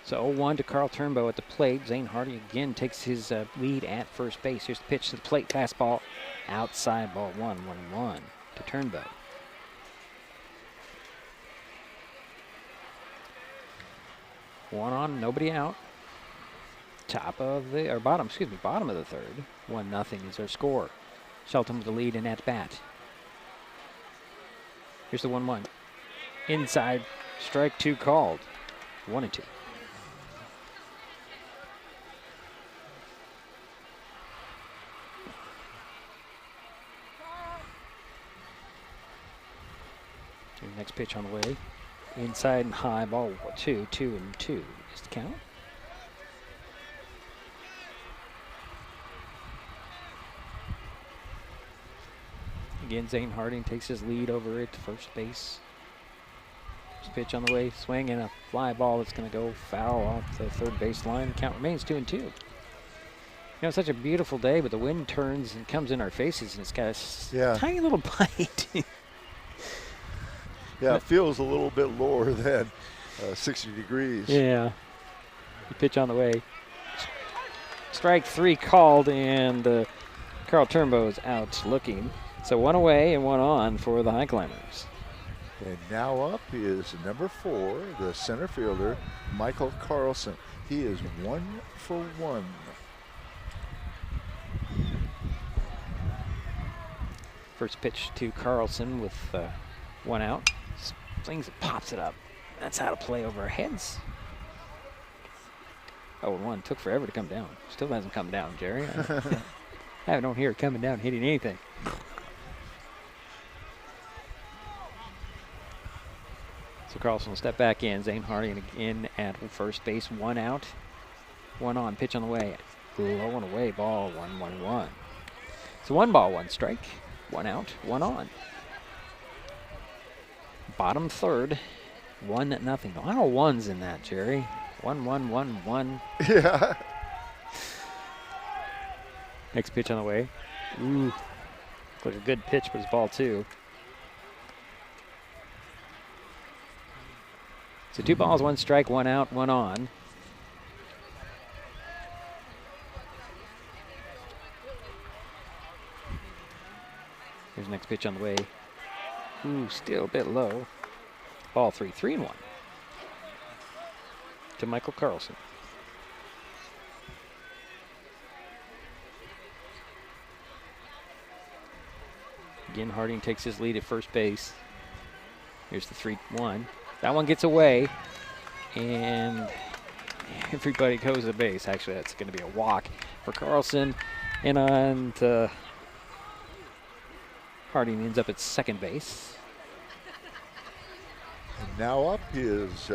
So 0-1 to Carl Turnbow at the plate. Zane Harding again takes his lead at first base. Here's the pitch to the plate. Fastball outside, ball 1-1 to Turnbow. One on, nobody out. Bottom of the third. 1-0 is our score. Shelton with the lead and at bat. Here's the 1-1. Inside, strike 2 called. 1-2. Next pitch on the way. Inside and high, ball 2-2 is the count. Again, Zane Harding takes his lead over at first base. First pitch on the way, swing and a fly ball that's going to go foul off the third baseline. Count remains 2-2. You know, it's such a beautiful day, but the wind turns and comes in our faces, and it's got a tiny little bite. Yeah, it feels a little bit lower than 60 degrees. Yeah. The pitch on the way. Strike 3 called, and Carl Turnbow is out looking. So 1 away and 1 on for the Highclimbers. And now up is number 4, the center fielder, Michael Carlson. He is 1 for 1. First pitch to Carlson with 1 out. Swings and pops it up. That's how to play over our heads. 0-1. Took forever to come down. Still hasn't come down, Jerry. I don't hear it coming down, hitting anything. So Carlson will step back in. Zane Harding again at first base. 1 out. 1 on. Pitch on the way. Low and away. Ball 1-1. So 1 ball, 1 strike. 1 out. 1 on. Bottom third. 1-0. A lot of ones in that, Jerry. 1-1-1-1. Yeah. Next pitch on the way. Ooh. Looks like a good pitch, but it's ball 2. So 2 balls, 1 strike, 1 out, 1 on. Here's the next pitch on the way. Ooh, still a bit low. Ball 3, 3-1 to Michael Carlson. Again, Harding takes his lead at first base. Here's the 3-1. That one gets away, and everybody goes to base. Actually, that's going to be a walk for Carlson, and Harding ends up at second base. And now up is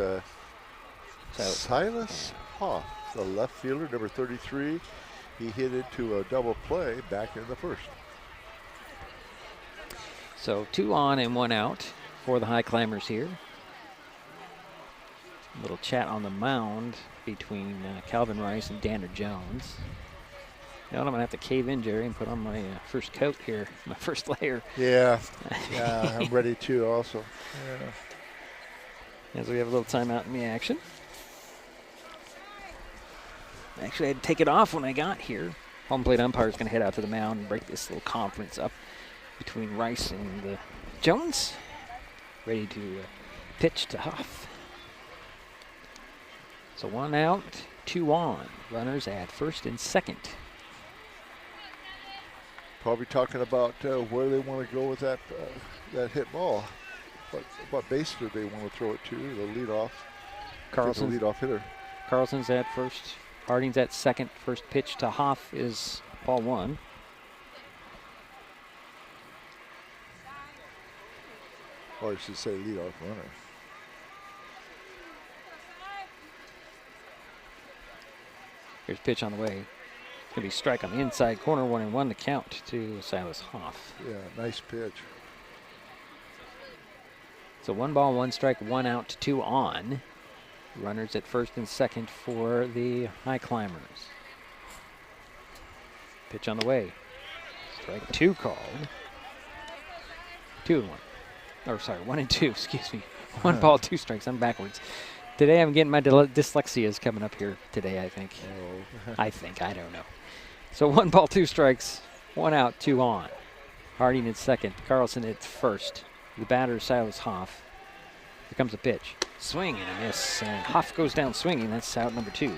Silas Hoff, the left fielder, number 33. He hit into a double play back in the first. So 2 on and 1 out for the Highclimbers here. A little chat on the mound between Calvin Rice and Danner Jones. You know, I'm going to have to cave in, Jerry, and put on my first coat here, my first layer. Yeah, yeah, I'm ready too also. Yeah. As we have a little timeout in the action. Actually, I had to take it off when I got here. Home plate umpire is going to head out to the mound and break this little conference up between Rice and Jones. Ready to pitch to Huff. So 1 out, 2 on. Runners at first and second. Probably talking about where they want to go with that hit ball. What base do they want to throw it to? The leadoff. Carlson, the leadoff hitter. Carlson's at first. Harding's at second. First pitch to Hoff is ball 1. Or I should say leadoff runner. Here's pitch on the way. It's going to be strike on the inside corner, 1-1 to count to Silas Hoff. Yeah, nice pitch. So 1 ball, 1 strike, 1 out, 2 on. Runners at first and second for the Highclimbers. Pitch on the way. Strike 2 called. 2-1. Or sorry, 1-2, excuse me. 1 ball, 2 strikes. I'm backwards. Today I'm getting my dyslexia is coming up here today, I think. Oh. I don't know. So 1 ball, 2 strikes, 1 out, 2 on. Harding at second, Carlson at first. The batter, Silas Hoff. Here comes a pitch. Swing and a miss. And Hoff goes down swinging. That's out number 2.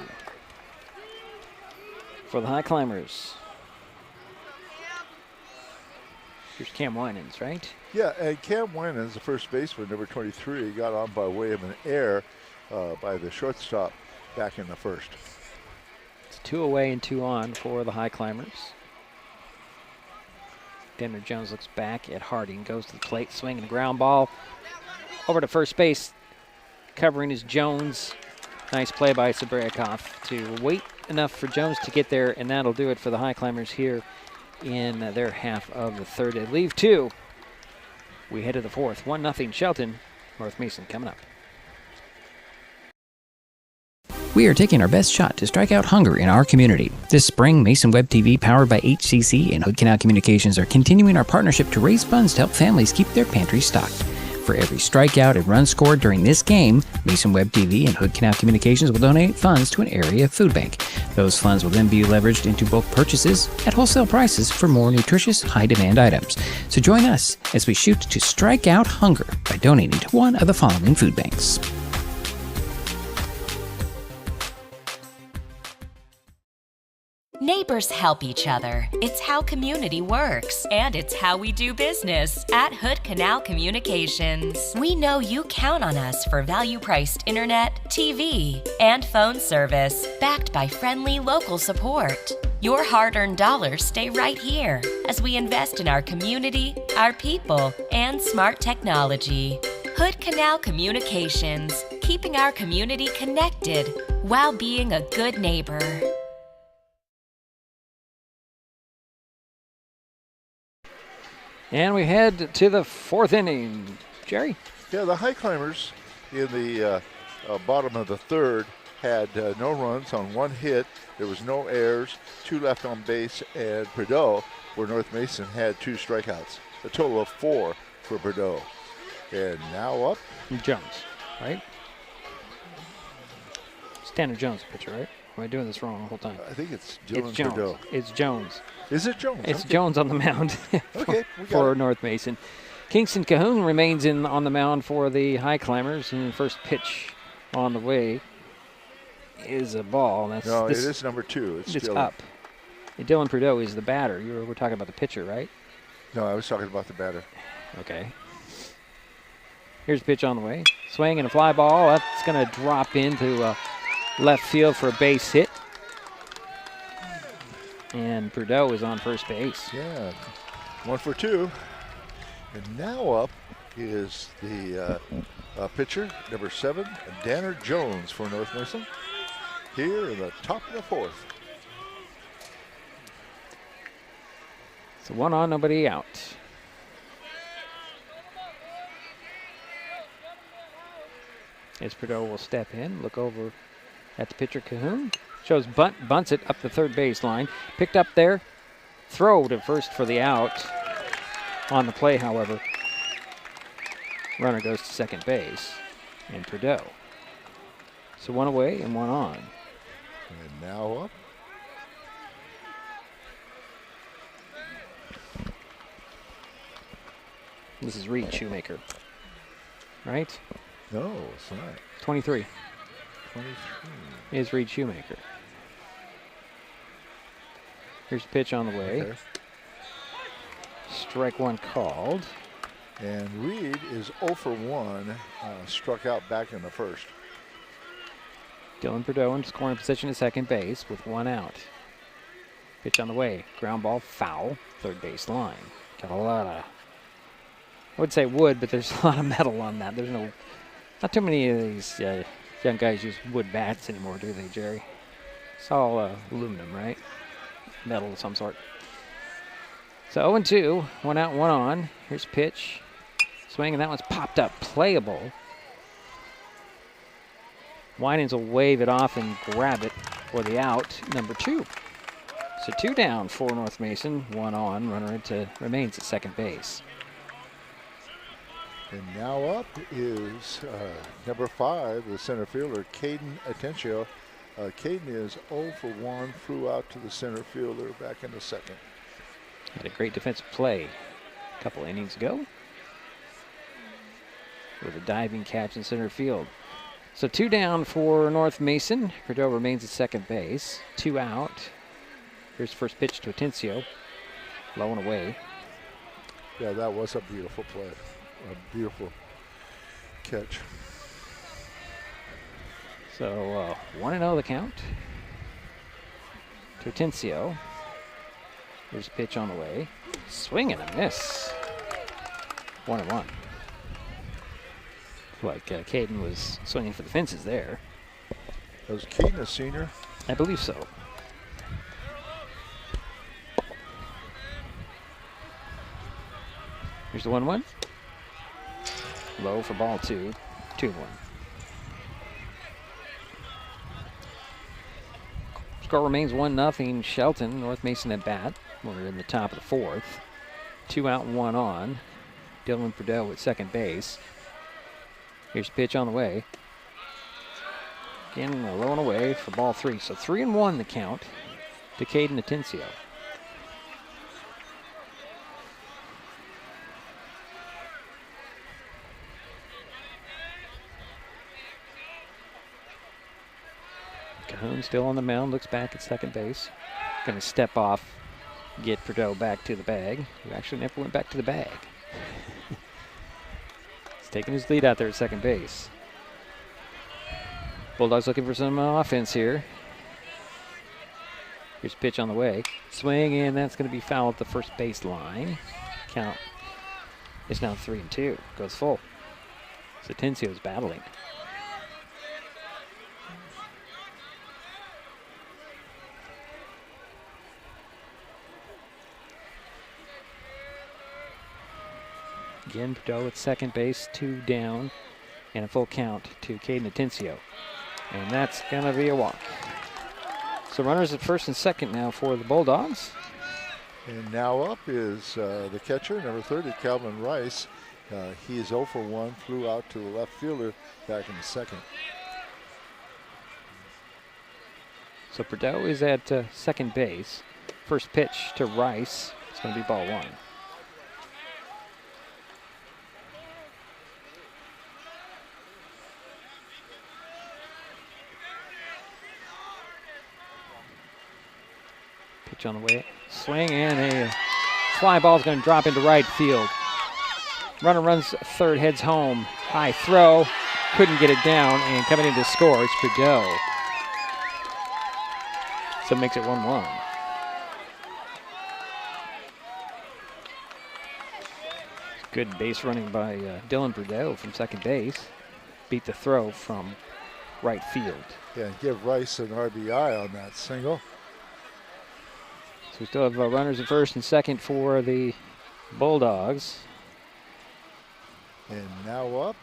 For the Highclimbers. Here's Cam Winans, right? Yeah, and Cam Winans, the first baseman, number 23, got on by way of an error by the shortstop back in the first. It's 2 away and 2 on for the Highclimbers. Denver Jones looks back at Harding, goes to the plate, swinging a ground ball over to first base. Covering is Jones. Nice play by Sabrayakoff to wait enough for Jones to get there, and that'll do it for the Highclimbers here in their half of the third. They leave 2. We head to the fourth. 1-0 Shelton. North Mason coming up. We are taking our best shot to strike out hunger in our community. This spring, Mason Web TV, powered by HCC and Hood Canal Communications, are continuing our partnership to raise funds to help families keep their pantries stocked. For every strikeout and run scored during this game, Mason Web TV and Hood Canal Communications will donate funds to an area food bank. Those funds will then be leveraged into bulk purchases at wholesale prices for more nutritious, high-demand items. So join us as we shoot to strike out hunger by donating to one of the following food banks. Neighbors help each other. It's how community works, and it's how we do business at Hood Canal Communications. We know you count on us for value-priced internet, TV, and phone service, backed by friendly local support. Your hard-earned dollars stay right here as we invest in our community, our people, and smart technology. Hood Canal Communications, keeping our community connected while being a good neighbor. And we head to the fourth inning. Jerry? Yeah, the Highclimbers in the bottom of the third had no runs on 1 hit. There was no errors, 2 left on base, and Prideaux, where North Mason had 2 strikeouts. A total of 4 for Prideaux. And now up. Jones, right? Tanner Jones, the pitcher, right? Am I doing this wrong the whole time? I think it's Dylan It's Jones. Prideaux. It's Jones. Is it Jones? It's okay. Jones on the mound for North Mason. Kingston Cahoon remains on the mound for the Highclimbers, and the first pitch on the way is a ball. It is number 2. It's up. And Dylan Prideaux is the batter. We're talking about the pitcher, right? No, I was talking about the batter. Okay. Here's a pitch on the way. Swing and a fly ball. That's going to drop into left field for a base hit. And Prideaux is on first base. Yeah, 1 for 2. And now up is the pitcher, number 7, Danner Jones for North Mason. Here in the top of the fourth. So 1 on, nobody out. As Prideaux will step in, look over at the pitcher Cahoon. Shows bunts it up the third baseline. Picked up there. Throw to first for the out. On the play, however, runner goes to second base. And Prideaux. So 1 away and 1 on. And now up. This is Reed Shoemaker. Right? No, it's not. 23. 23. Is Reed Shoemaker. Here's a pitch on the way. Okay. Strike 1 called. And Reed is 0 for 1, struck out back in the first. Dylan Prideaux in scoring position at second base with 1 out. Pitch on the way. Ground ball foul. Third base line. Got a lot of I would say wood, but there's a lot of metal on that. There's not too many of these young guys use wood bats anymore, do they, Jerry? It's all aluminum, right? Metal of some sort. So 0-2, 1 out, 1 on. Here's pitch. Swing, and that one's popped up. Playable. Winans will wave it off and grab it for the out, number 2. So 2 down for North Mason, 1 on. Runner remains at second base. And now up is number 5, the center fielder, Caden Atencio. Caden is 0 for 1, flew out to the center fielder back in the second. Had a great defensive play a couple innings ago with a diving catch in center field. So 2 down for North Mason. Prideaux remains at second base. 2 out. Here's first pitch to Atencio. Low and away. Yeah, that was a beautiful play. A beautiful catch. So 1-0 the count to Atencio. Here's a pitch on the way. Swing and a miss. 1-1. Like Caden was swinging for the fences there. Was Caden a senior? I believe so. Here's the 1-1. Low for ball 2. 2-1. Score remains 1-0 Shelton. North Mason at bat. We're in the top of the 4th. 2 out, 1 on. Dylan Prideaux at second base. Here's a pitch on the way. Again, low and away for ball 3. So 3-1 the count to Caden Atencio. Cahoon still on the mound, looks back at second base. Going to step off, get Prideaux back to the bag. He actually never went back to the bag. He's taking his lead out there at second base. Bulldogs looking for some offense here. Here's a pitch on the way. Swing, and that's going to be foul at the first base line. Count is now 3-2. Goes full. So Atencio's battling. Again, Prideaux at second base, 2 down, and a full count to Caden Atencio. And that's going to be a walk. So runners at first and second now for the Bulldogs. And now up is the catcher, number 30, Calvin Rice. He is 0 for 1, flew out to the left fielder back in the second. So Prideaux is at second base. First pitch to Rice. It's going to be ball 1. Pitch on the way. Swing, and a fly ball is going to drop into right field. Runner runs third, heads home. High throw. Couldn't get it down, and coming in to score, it's Prideaux. So it makes it 1-1. Good base running by Dylan Prideaux from second base. Beat the throw from right field. Yeah, and give Rice an RBI on that single. So we still have runners at first and second for the Bulldogs. And now up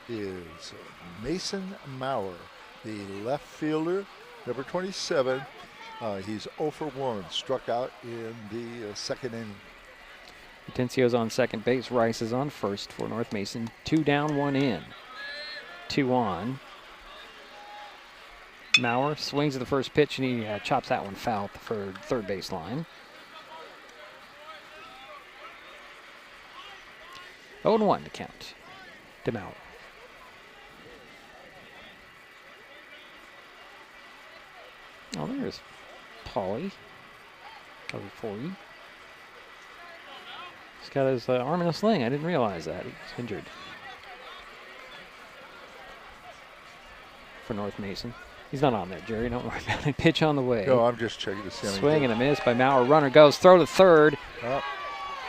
is Mason Maurer, the left fielder, number 27. He's 0 for 1, struck out in the second inning. Atencio's on second base. Rice is on first for North Mason. 2 down, 1 in. 2 on. Maurer swings at the first pitch, and he chops that one foul for third base line. 0-1 to count to Maurer. Oh, there's Pauly. Cover 40. He's got his arm in a sling. I didn't realize that. He's injured. For North Mason. He's not on there, Jerry. Don't worry about it. Pitch on the way. No, I'm just checking to see how Swing and a miss by Maurer. Runner goes. Throw to third.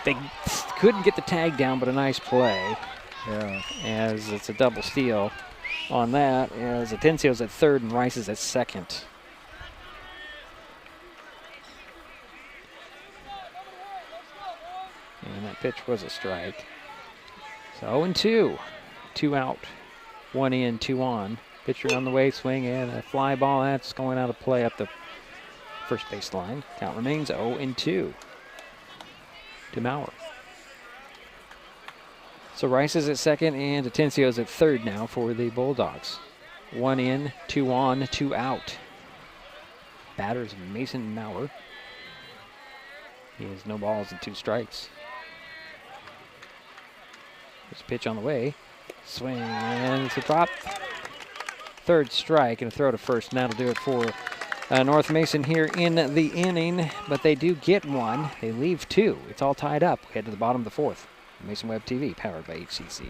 They couldn't get the tag down, but a nice play. Yeah. As it's a double steal on that, as Atencio's at third and Rice is at second. And that pitch was a strike. So 0-2. 2 out, 1 in, 2 on. Pitcher on the way, swing, and a fly ball. That's going out of play up the first baseline. Count remains 0-2 to Maurer. So Rice is at second, and Atencio's at third now for the Bulldogs. 1 in, 2 on, 2 out. Batters Mason Maurer. He has no balls and 2 strikes. There's a pitch on the way. Swing, and it's a drop. Third strike and a throw to first, and that'll do it for North Mason here in the inning, but they do get one. They leave 2. It's all tied up. We head to the bottom of the 4th. Mason Web TV, powered by HCC.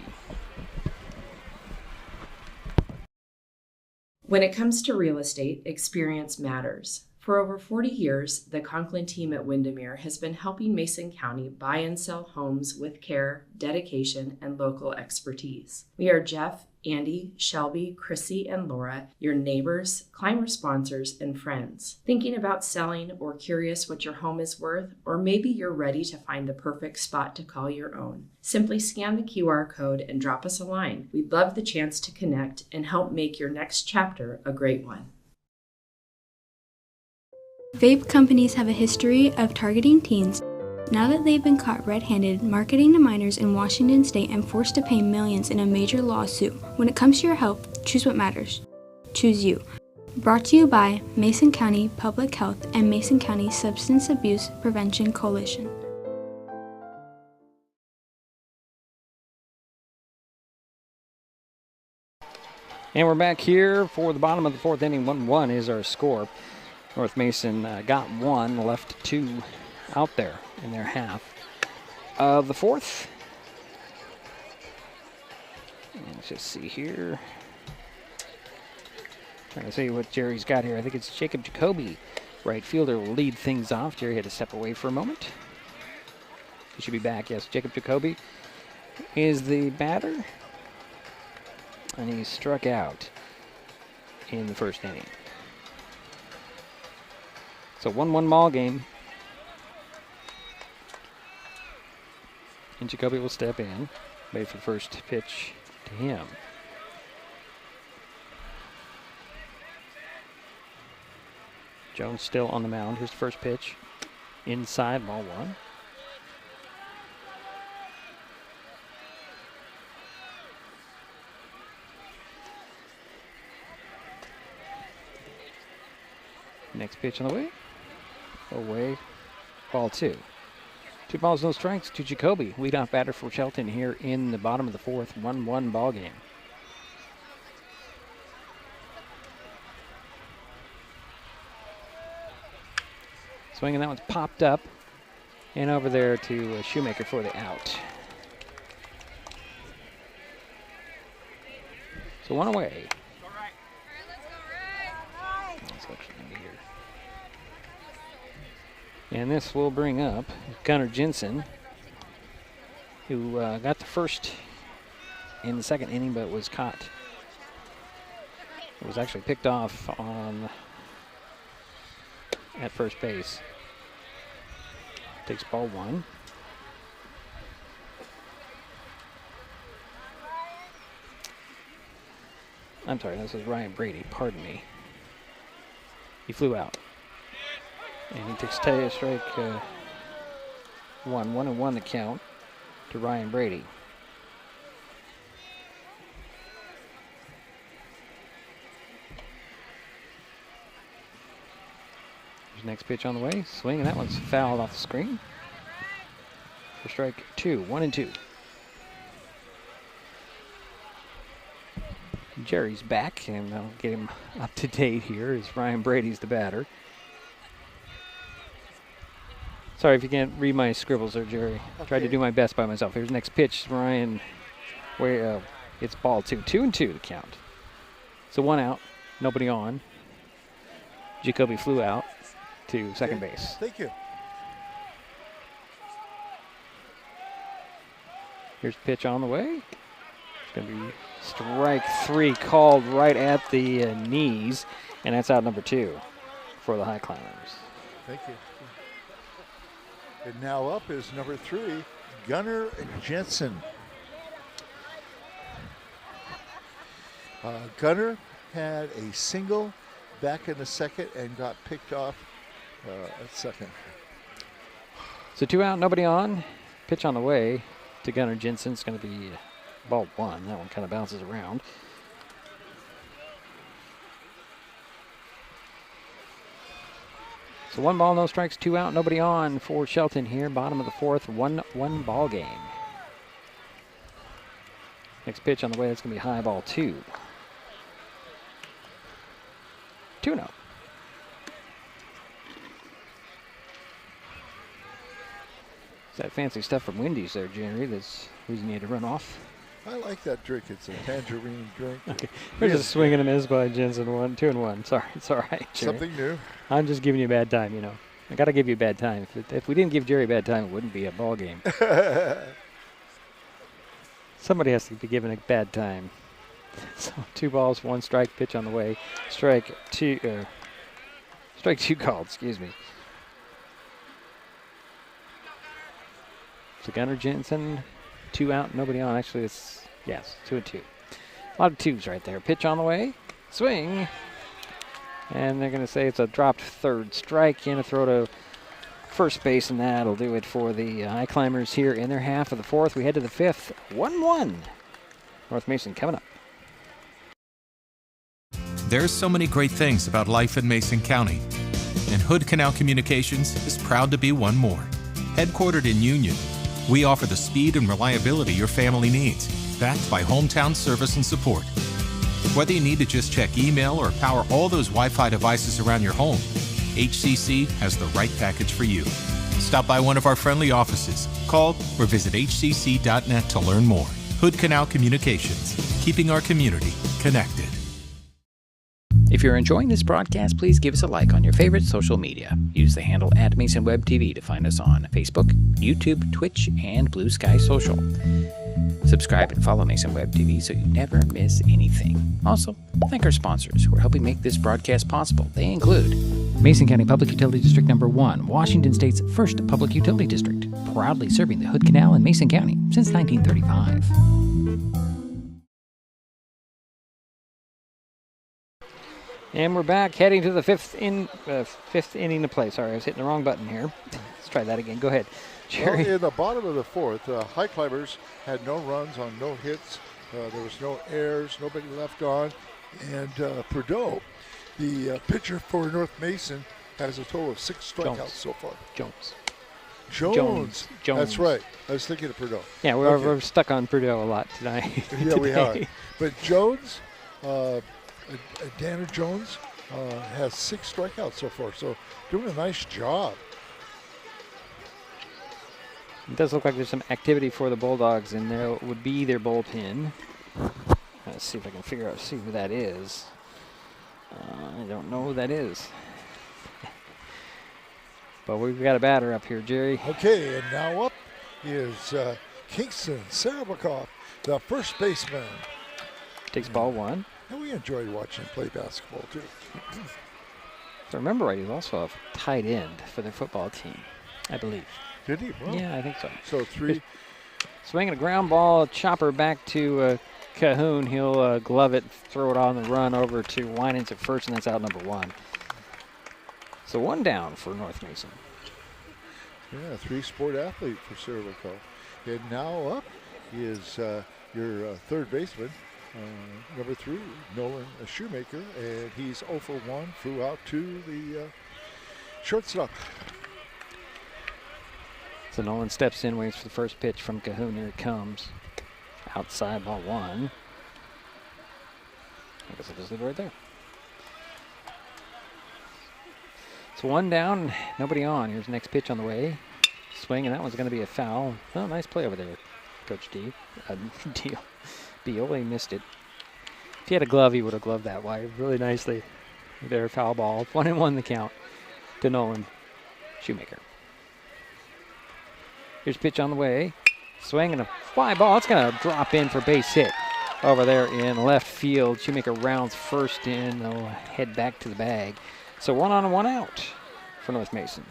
When it comes to real estate, experience matters. For over 40 years, the Conklin team at Windermere has been helping Mason County buy and sell homes with care, dedication, and local expertise. We are Jeff, Andy, Shelby, Chrissy, and Laura, your neighbors, climber sponsors, and friends. Thinking about selling or curious what your home is worth, or maybe you're ready to find the perfect spot to call your own. Simply scan the QR code and drop us a line. We'd love the chance to connect and help make your next chapter a great one. Vape companies have a history of targeting teens. Now that they've been caught red-handed marketing to minors in Washington state and forced to pay millions in a major lawsuit, when it comes to your health, choose what matters. Choose you. Brought to you by Mason County Public Health and Mason County Substance Abuse Prevention Coalition. And we're back here for the bottom of the 4th inning. 1-1 is our score. North Mason got 1, left 2 out there in their half of the 4th. Let's just see here. Trying to see what Jerry's got here. I think it's Jacob Jacoby, right fielder, will lead things off. Jerry had to step away for a moment. He should be back. Yes, Jacob Jacoby is the batter. And he struck out in the 1st inning. So 1-1 ball game. And Jacoby will step in. Wait for the first pitch to him. Jones still on the mound. Here's the first pitch. Inside, ball 1. Next pitch on the way. Away. Ball 2. 2 balls, no strikes to Jacoby. Leadoff batter for Shelton here in the bottom of the 4th. 1-1 ball game. Swinging, that one's popped up. And over there to Shoemaker for the out. So 1 away. And this will bring up Gunnar Jensen, who got the first in the 2nd inning, but was caught. It was actually picked off on at first base. Takes ball 1. I'm sorry, this is Ryan Brady, pardon me. He flew out. And he takes strike 1. 1-1 the count to Ryan Brady. There's next pitch on the way. Swing, and that one's fouled off the screen. For strike 2. 1-2. Jerry's back, and I'll get him up to date here as Ryan Brady's the batter. Sorry if you can't read my scribbles there, Jerry. Okay. Tried to do my best by myself. Here's the next pitch, Ryan. Where it's ball 2. 2-2 the count. So 1 out, nobody on. Jacoby flew out to second base. Thank you. Here's pitch on the way. It's going to be strike 3 called right at the knees, and that's out number 2 for the Highclimbers. Thank you. And now up is number 3, Gunnar Jensen. Gunnar had a single back in the second and got picked off at second. So 2 out, nobody on. Pitch on the way to Gunnar Jensen. It's going to be ball 1. That one kind of bounces around. So 1 ball, no strikes, 2 out, nobody on for Shelton here. Bottom of the 4th, 1-1 ball game. Next pitch on the way, that's going to be high ball 2. 2-0. It's that fancy stuff from Wendy's there, Jerry. That's reason you had to run off. I like that drink. It's a tangerine drink. Okay. We're just swinging a miss by Jensen. 2-1. Sorry, it's all right, Jerry. Something new. I'm just giving you a bad time, you know. I got to give you a bad time. If we didn't give Jerry a bad time, it wouldn't be a ball game. Somebody has to be given a bad time. So 2 balls, 1 strike, pitch on the way. Strike 2 called, excuse me. So Gunnar Jensen, 2 out, nobody on. Actually, it's, yes, 2-2. A lot of 2s right there. Pitch on the way, swing. And they're going to say it's a dropped 3rd strike and a throw to first base, and that'll do it for the Highclimbers here in their half of the 4th. We head to the 5th, 1-1. North Mason coming up. There's so many great things about life in Mason County, and Hood Canal Communications is proud to be one more. Headquartered in Union, we offer the speed and reliability your family needs, backed by hometown service and support. Whether you need to just check email or power all those Wi-Fi devices around your home, HCC has the right package for you. Stop by one of our friendly offices, call or visit hcc.net to learn more. Hood Canal Communications, keeping our community connected. If you're enjoying this broadcast, please give us a like on your favorite social media. Use the handle @MasonWebTV to find us on Facebook, YouTube, Twitch, and Blue Sky Social. Subscribe and follow Mason Web TV so you never miss anything. Also, thank our sponsors who are helping make this broadcast possible. They include Mason County Public Utility District Number 1, Washington State's first public utility district, proudly serving the Hood Canal in Mason County since 1935. And we're back, heading to the 5th inning to play. Sorry, I was hitting the wrong button here. Let's try that again. Go ahead, Jerry. Well, in the bottom of the 4th, Highclimbers had no runs on no hits. There was no errors, nobody left on. And Perdeau, the pitcher for North Mason, has a total of 6 strikeouts so far. Jones. That's right. I was thinking of Perdeau. Yeah, we're stuck on Perdeau a lot tonight. Yeah, we are. But Jones, Danner Jones, has 6 strikeouts so far. So doing a nice job. It does look like there's some activity for the Bulldogs, and there would be their bullpen. Let's see if I can see who that is. I don't know who that is. But we've got a batter up here, Jerry. Okay, and now up is Kingston Sarabakov, the first baseman. Takes ball 1. And we enjoyed watching him play basketball, too. If I remember right, he was also a tight end for their football team, I believe. Did he? Well, yeah, I think so. So 3. Swinging a ground ball, chopper back to Cahoon. He'll glove it, throw it on the run over to Winans at first, and that's out number 1. So 1 down for North Mason. Yeah, 3-sport athlete for Sarabakov. And now up is your third baseman, number 3, Nolan Shoemaker, and he's 0 for 1, flew out to the shortstop. So Nolan steps in, waits for the first pitch from Cahoon. Here it comes. Outside, ball 1. I guess I'll just leave it right there. So 1 down, nobody on. Here's the next pitch on the way. Swing, and that one's going to be a foul. Oh, nice play over there, Coach D. Beole missed it. If he had a glove, he would have gloved that wide really nicely. There, foul ball. 1-1 the count to Nolan Shoemaker. Here's pitch on the way. Swing and a fly ball. It's going to drop in for base hit over there in left field. Shoemaker rounds first in. They'll head back to the bag. So 1 on and 1 out for North Mason.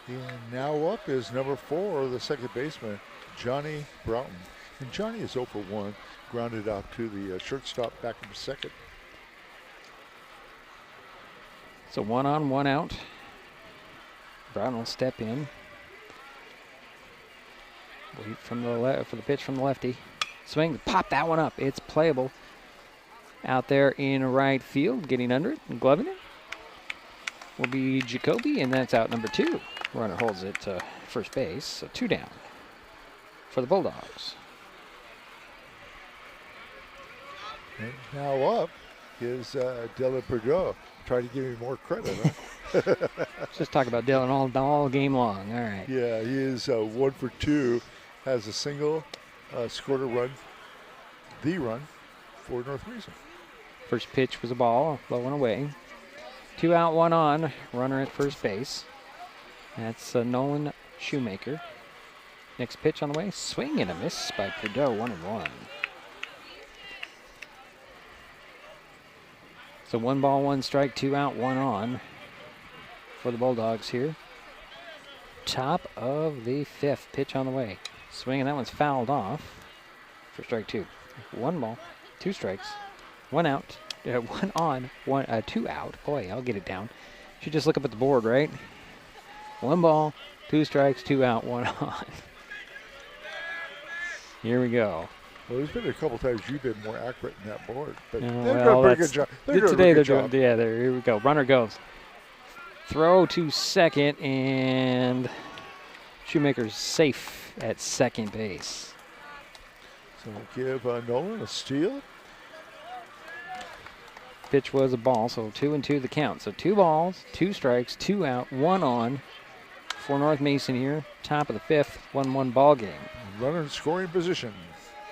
And now up is number 4, the second baseman, Johnny Broughton. And Johnny is 0 for 1, grounded out to the shortstop back in second. So 1 on, 1 out. Broughton will step in. Wait from the for the pitch from the lefty. Swing, pop that one up. It's playable. Out there in right field, getting under it and gloving it will be Jacoby, and that's out number 2. Runner holds it to first base, so 2 down for the Bulldogs. And now up is Dylan Perdue. Try to give me more credit, huh? Just talk about Dylan all game long. All right. Yeah, he is 1 for 2. Has a single, scored a run, the run for North Mason. First pitch was a ball, low and away. 2 out, 1 on, runner at first base. That's Nolan Shoemaker. Next pitch on the way, swing and a miss by Perdue, 1-1. So 1 ball, 1 strike, 2 out, 1 on for the Bulldogs here. Top of the 5th, pitch on the way. Swing, and that one's fouled off for strike 2. 1 ball, 2 strikes, 1 out, 1 on, 2 out. Boy, I'll get it down. Should just look up at the board, right? 1 ball, 2 strikes, 2 out, 1 on. Here we go. Well, there's been a couple times you've been more accurate in that board, but they're doing a pretty good job. Today they're doing, yeah, here we go. Runner goes. Throw to second, and Shoemaker's safe at second base. So we'll give Nolan a steal. Pitch was a ball, so 2-2 the count. So 2 balls, 2 strikes, 2 out, 1 on for North Mason here. Top of the 5th, 1-1 ball game. Runner in scoring position.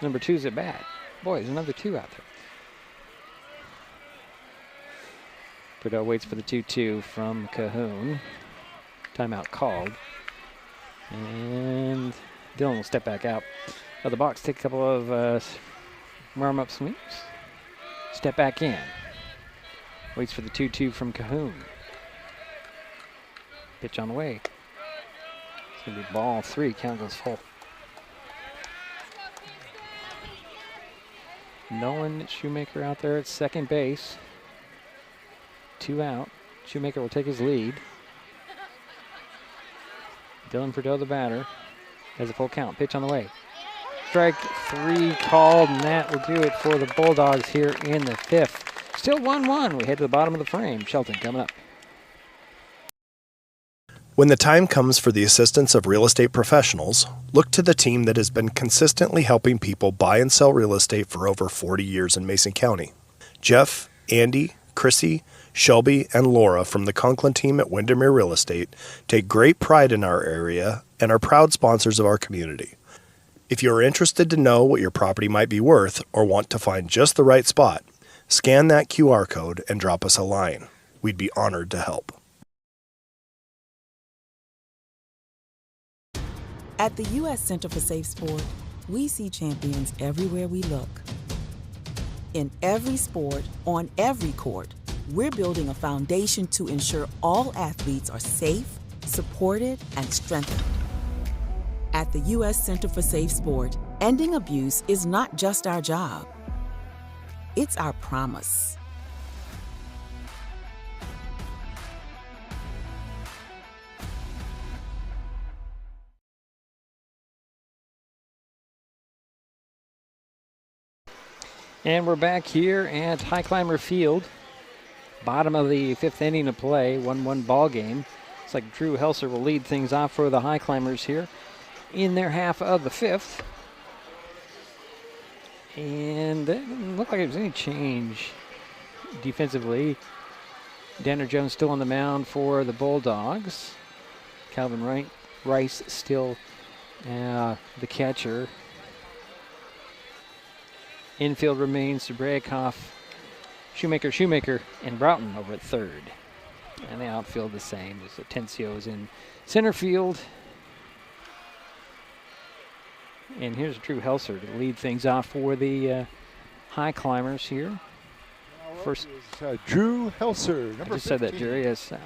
Number 2's at bat. Boy, there's another 2 out there. Perdue waits for the 2-2 from Cahoon. Timeout called. And Dylan will step back out of the box, take a couple of warm-up swings. Step back in. Waits for the 2-2 from Cahoon. Pitch on the way. It's going to be ball 3. Count goes full. Nolan Shoemaker out there at second base. 2 out. Shoemaker will take his lead. Dylan Perdue, the batter, has a full count. Pitch on the way. Strike 3 called, and that will do it for the Bulldogs here in the 5th. Still 1-1. We head to the bottom of the frame. Shelton coming up. When the time comes for the assistance of real estate professionals, look to the team that has been consistently helping people buy and sell real estate for over 40 years in Mason County. Jeff, Andy, Chrissy, Shelby, and Laura from the Conklin team at Windermere Real Estate take great pride in our area and are proud sponsors of our community. If you are interested to know what your property might be worth or want to find just the right spot, scan that QR code and drop us a line. We'd be honored to help. At the U.S. Center for Safe Sport, we see champions everywhere we look. In every sport, on every court, we're building a foundation to ensure all athletes are safe, supported, and strengthened. At the U.S. Center for Safe Sport, ending abuse is not just our job. It's our promise. And we're back here at Highclimber Field. Bottom of the 5th inning of play, 1-1 ball game. Looks like Drew Helser will lead things off for the Highclimbers here in their half of the 5th. And it didn't look like there was any change defensively. Danner Jones still on the mound for the Bulldogs. Calvin Rice still the catcher. Infield remains Subrayakov, Shoemaker, and Broughton over at third. And the outfield the same as Atencio is in center field. And here's Drew Helser to lead things off for the Highclimbers here. First, Drew Helser, number 15. I just said that, Jerry. Yes. Did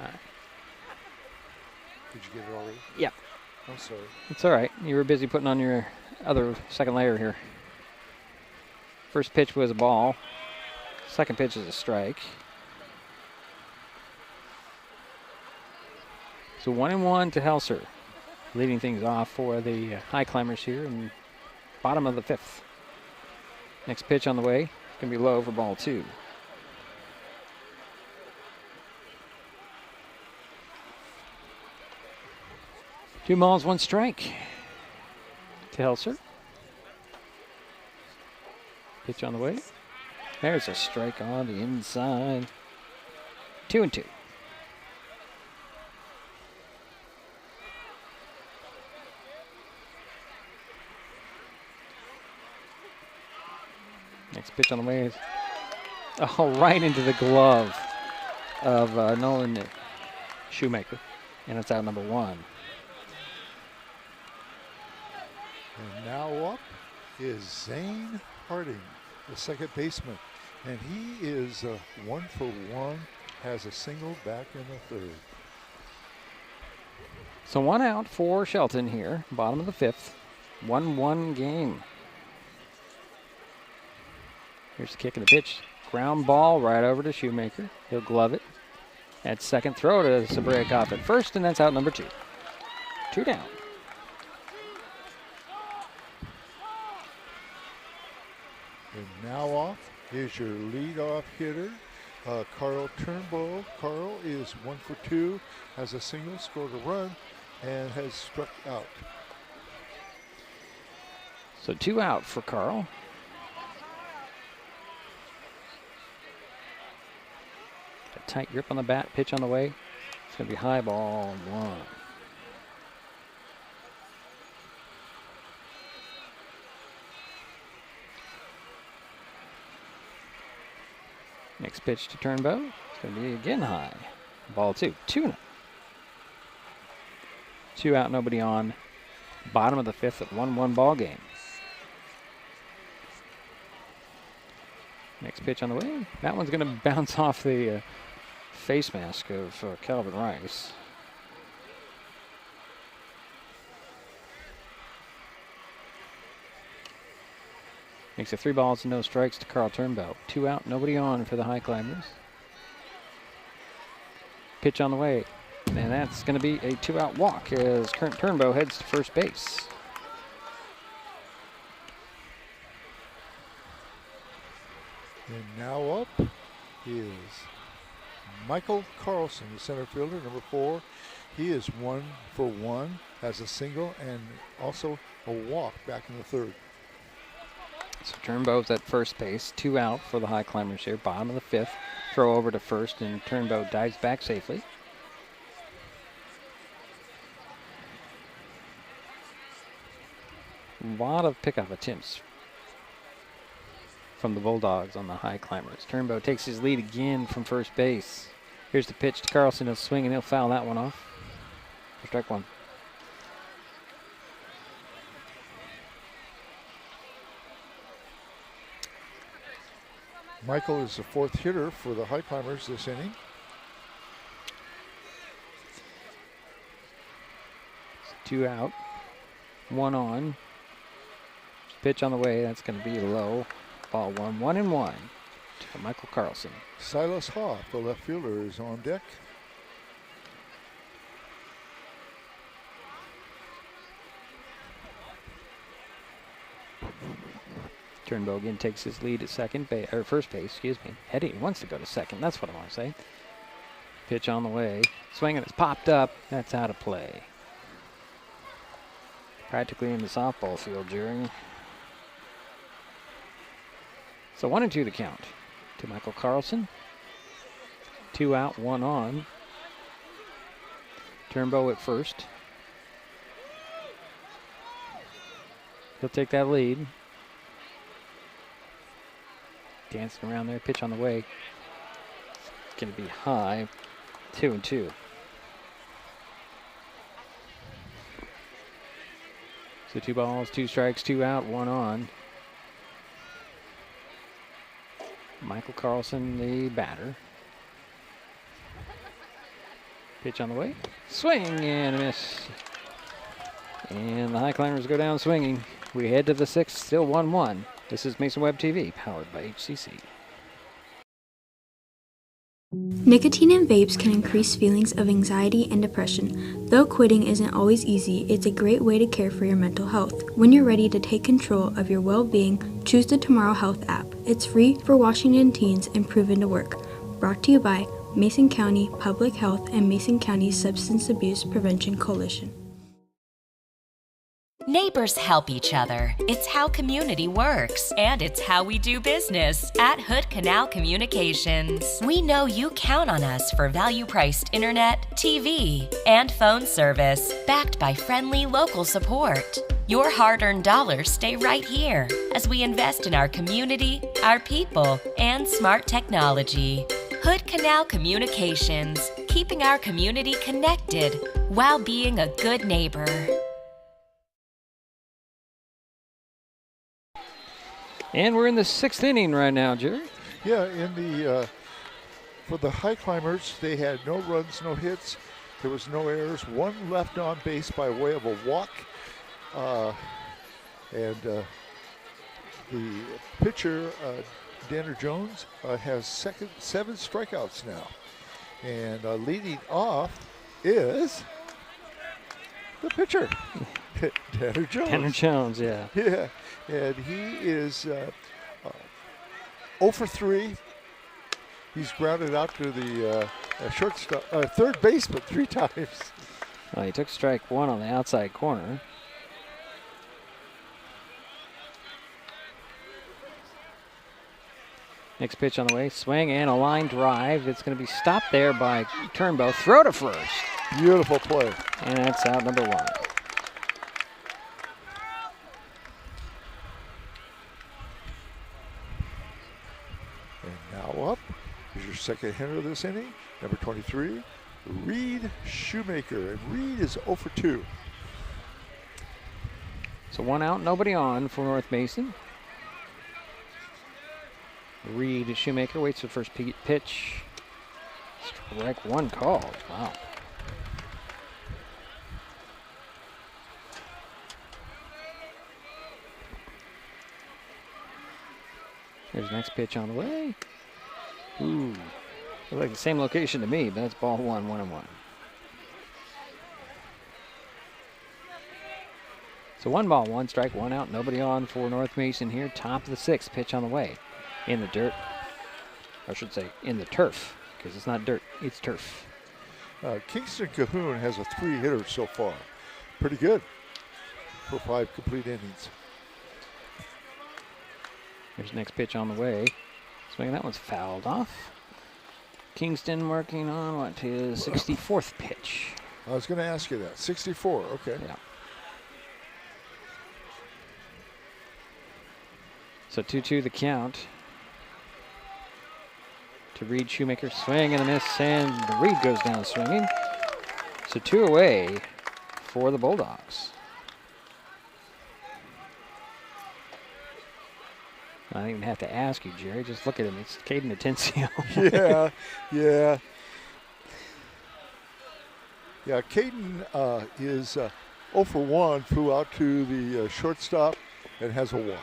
you get it already? Yeah. I'm sorry. It's all right. You were busy putting on your other second layer here. First pitch was a ball. Second pitch is a strike. So 1-1 to Helser, leading things off for the Highclimbers here in bottom of the 5th. Next pitch on the way. It's going to be low for ball 2. Two balls, one strike to Helser. Pitch on the way. There's a strike on the inside. 2-2. Next pitch on the way is right into the glove of Nolan Shoemaker, and it's out number 1. And now up is Zane Harding, the second baseman. And he is 1 for 1, has a single back in the 3rd. So 1 out for Shelton here, bottom of the 5th. 1-1 game. Here's the kick and the pitch. Ground ball right over to Shoemaker. He'll glove it. At second, throw to Sabraikoff at first, and that's out number 2. 2 down. And now off is your leadoff hitter, Carl Turnbull. Carl is 1 for 2, has a single, scored a run, and has struck out. So 2 out for Carl. A tight grip on the bat, pitch on the way. It's going to be high, ball 1. Next pitch to Turnbow. It's going to be again high. Ball 2. 2 out, nobody on. Bottom of the 5th at 1-1 ball game. Next pitch on the way. That one's going to bounce off the face mask of Calvin Rice. Makes it 3 balls and no strikes to Carl Turnbow. 2 out, nobody on for the Highclimbers. Pitch on the way. And that's going to be a 2-out walk as Kurt Turnbow heads to first base. And now up is Michael Carlson, the center fielder, number 4. He is 1 for 1, has a single and also a walk back in the 3rd. So Turnbow's at first base, 2 out for the Highclimbers here, bottom of the 5th. Throw over to first, and Turnbow dives back safely. A lot of pickoff attempts from the Bulldogs on the Highclimbers. Turnbow takes his lead again from first base. Here's the pitch to Carlson. He'll swing and he'll foul that one off. Strike 1. Michael is the 4th hitter for the Highclimbers this inning. It's 2 out, 1 on. Pitch on the way. That's going to be low. Ball 1, 1-1 to Michael Carlson. Silas Hoff, the left fielder, is on deck. Turnbow again takes his lead at first base, excuse me. He wants to go to second, that's what I want to say. Pitch on the way. Swinging, it's popped up. That's out of play. Practically in the softball field, Jerry. So 1-2 the count to Michael Carlson. 2 out, 1 on. Turnbow at first. He'll take that lead. Dancing around there, pitch on the way. It's going to be high, 2-2. So 2 balls, 2 strikes, 2 out, 1 on. Michael Carlson, the batter. Pitch on the way. Swing and a miss. And the Highclimbers go down swinging. We head to the 6th, still 1-1. This is Mason Web TV, powered by HCC. Nicotine in vapes can increase feelings of anxiety and depression. Though quitting isn't always easy, it's a great way to care for your mental health. When you're ready to take control of your well-being, choose the Tomorrow Health app. It's free for Washington teens and proven to work. Brought to you by Mason County Public Health and Mason County Substance Abuse Prevention Coalition. Neighbors help each other. It's how community works, and it's how we do business at Hood Canal Communications. We know you count on us for value-priced internet, TV, and phone service, backed by friendly local support. Your hard-earned dollars stay right here as we invest in our community, our people, and smart technology. Hood Canal Communications, keeping our community connected while being a good neighbor. And we're in the 6th inning right now, Jerry. Yeah, for the Highclimbers, they had no runs, no hits. There was no errors. 1 left on base by way of a walk. The pitcher, Danner Jones, has 7 strikeouts now. And leading off is the pitcher, Danner Jones. Danner Jones, yeah. Yeah, and he is 0 for 3. He's grounded out to the shortstop, third baseman 3 times. Well, he took strike 1 on the outside corner. Next pitch on the way, swing and a line drive. It's going to be stopped there by Turnbow. Throw to first. Beautiful play. And that's out number 1. And now up is your second hitter of this inning, number 23, Reed Shoemaker. And Reed is 0 for 2. So 1 out, nobody on for North Mason. Reed Shoemaker waits for the first pitch. Strike 1 called. Wow. Here's the next pitch on the way. Ooh. Looks like the same location to me, but that's ball 1, 1-1. So 1 ball, 1 strike, 1 out, nobody on for North Mason here. Top of the 6th, pitch on the way. In the dirt, I should say in the turf, because it's not dirt, it's turf. Kingston Cahoon has a 3 hitter so far. Pretty good for 5 complete innings. Here's the next pitch on the way. Swing, that one's fouled off. Kingston working on his 64th pitch. I was going to ask you that. 64, okay. Yeah. So 2-2 the count. To Reed Shoemaker, swing and a miss, and Reed goes down swinging. So 2 away for the Bulldogs. I don't even have to ask you, Jerry. Just look at him. It's Caden Atencio. Yeah. Caden is 0 for 1, flew out to the shortstop and has a walk.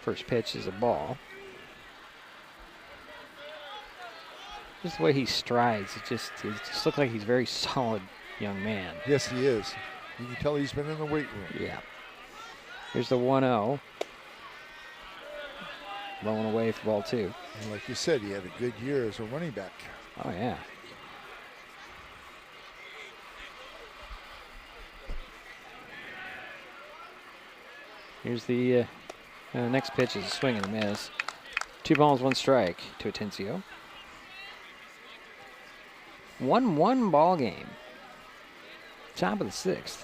First pitch is a ball. Just the way he strides, it just looks like he's a very solid young man. Yes, he is. You can tell he's been in the weight room. Yeah. Here's the 1-0. Rolling away for ball 2. And like you said, he had a good year as a running back. Oh, yeah. Here's the next pitch is a swing and a miss. 2 balls, 1 strike to Atencio. 1-1 ball game. Top of the 6th.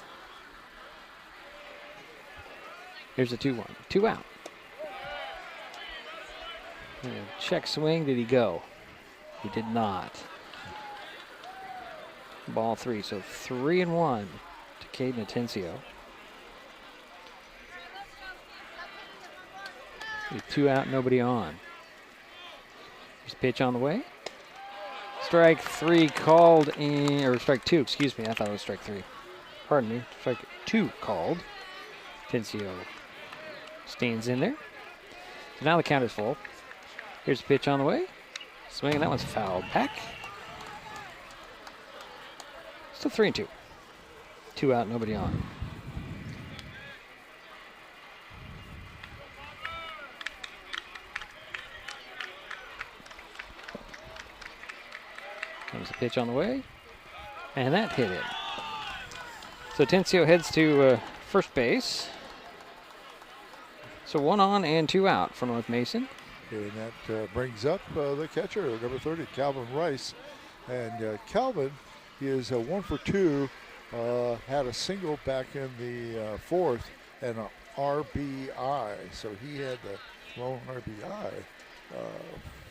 Here's the 2-1. 2 out. Check swing. Did he go? He did not. Ball 3. So 3-1 to Caden Atencio. With 2 out, nobody on. There's a pitch on the way. Strike 3 called in, or strike 2, excuse me. I thought it was strike 3. Pardon me. Strike 2 called. Tencio stands in there. So now the count is full. Here's a pitch on the way. Swing, and that one's fouled back. Still 3-2. 2 out, nobody on. Comes a pitch on the way, and that hit it. So Tencio heads to first base. So 1 on and 2 out for North Mason. And that brings up the catcher, number 30, Calvin Rice. And Calvin is 1 for 2. Had a single back in the 4th and an RBI. So he had the lone RBI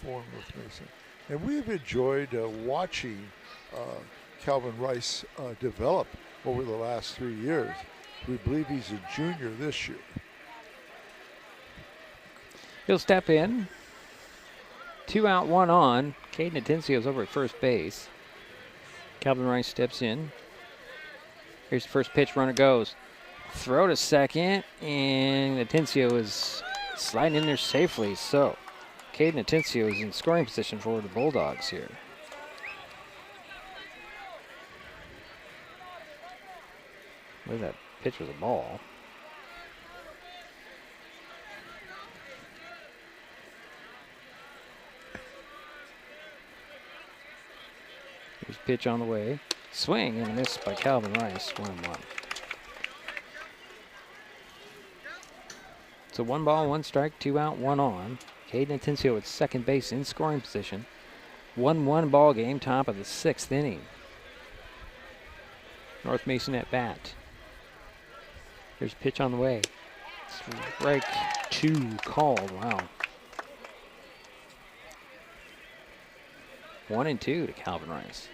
for North Mason. And we've enjoyed watching Calvin Rice develop over the last 3 years. We believe he's a junior this year. He'll step in. 2 out, 1 on. Caden Atencio's over at first base. Calvin Rice steps in. Here's the first pitch, runner goes. Throw to second, and Atencio is sliding in there safely. So Caden Atencio is in scoring position for the Bulldogs here. I believe that pitch was a ball. Here's a pitch on the way. Swing and a miss by Calvin Rice, 1-1. So 1 ball, 1 strike, 2 out, 1 on. Caden Atencio at second base in scoring position. 1-1 ball game, top of the 6th inning. North Mason at bat. Here's a pitch on the way. Strike 2 called, wow. 1-2 to Calvin Rice.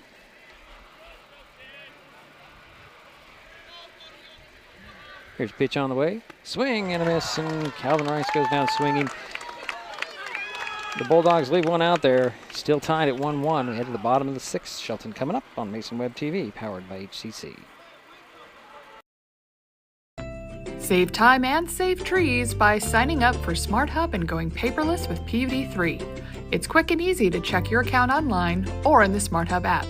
Here's a pitch on the way. Swing and a miss, and Calvin Rice goes down swinging. The Bulldogs leave 1 out there. Still tied at 1-1. We head to the bottom of the 6th. Shelton coming up on Mason Web TV, powered by HCC. Save time and save trees by signing up for Smart Hub and going paperless with PVD3. It's quick and easy to check your account online or in the Smart Hub app.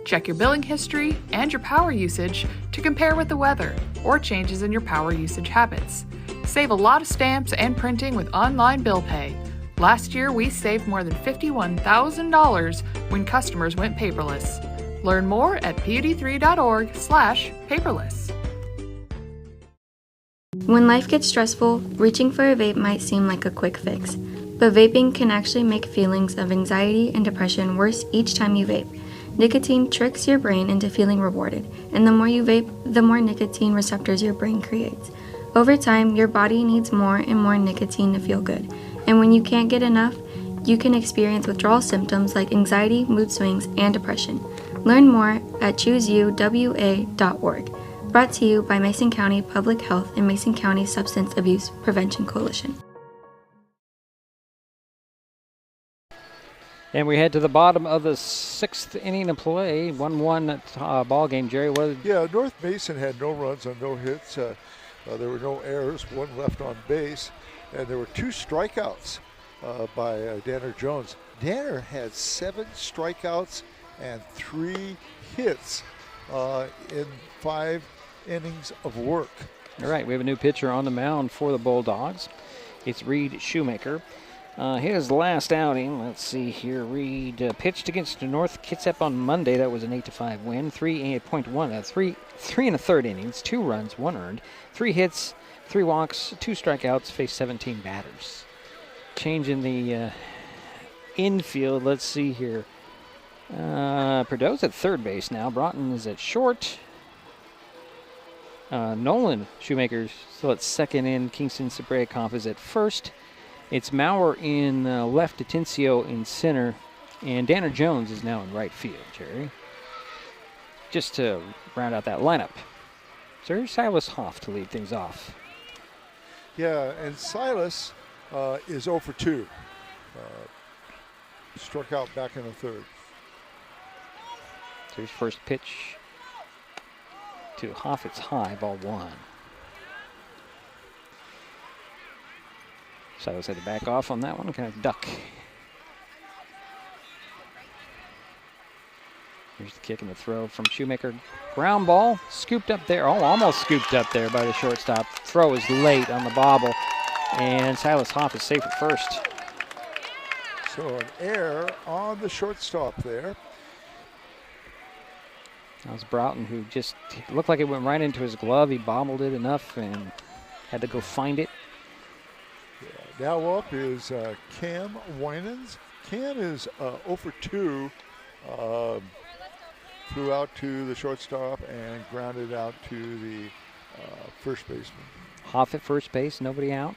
Check your billing history and your power usage to compare with the weather or changes in your power usage habits. Save a lot of stamps and printing with online bill pay. Last year, we saved more than $51,000 when customers went paperless. Learn more at pud3.org/paperless. When life gets stressful, reaching for a vape might seem like a quick fix. But vaping can actually make feelings of anxiety and depression worse each time you vape. Nicotine tricks your brain into feeling rewarded, and the more you vape, the more nicotine receptors your brain creates. Over time, your body needs more and more nicotine to feel good, and when you can't get enough, you can experience withdrawal symptoms like anxiety, mood swings, and depression. Learn more at chooseyouwa.org. Brought to you by Mason County Public Health and Mason County Substance Abuse Prevention Coalition. And we head to the bottom of the 6th inning of play. 1-1 ball game, Jerry. Yeah, North Mason had no runs on no hits. There were no errors, 1 left on base, and there were 2 strikeouts by Danner Jones. Danner had 7 strikeouts and 3 hits in 5 innings of work. All right, we have a new pitcher on the mound for the Bulldogs. It's Reed Shoemaker. His last outing, let's see here, Reed pitched against North Kitsap on Monday. That was an 8-5 win, 3.1, 3 1/3 innings, 2 runs, 1 earned, 3 hits, 3 walks, 2 strikeouts, faced 17 batters. Change in the infield, let's see here. Perdeau's at third base now. Broughton is at short. Nolan Shoemaker still at second in. Kingston Sabrayakoff is at first. It's Maurer in left, Atencio in center, and Danner Jones is now in right field, Jerry. Just to round out that lineup. So here's Silas Hoff to lead things off. Yeah, and Silas is 0 for 2. Struck out back in the third. Here's first pitch to Hoff. It's high, ball 1. Silas had to back off on that one, kind of duck. Here's the kick and the throw from Shoemaker. Ground ball, scooped up there. Oh, almost scooped up there by the shortstop. Throw is late on the bobble, and Silas Hoff is safe at first. So an error on the shortstop there. That was Broughton, who just looked like it went right into his glove. He bobbled it enough and had to go find it. Yeah, now up is Cam Winans. Cam is 0 for 2. Flew out to the shortstop and grounded out to the first baseman. Hoff at first base, nobody out.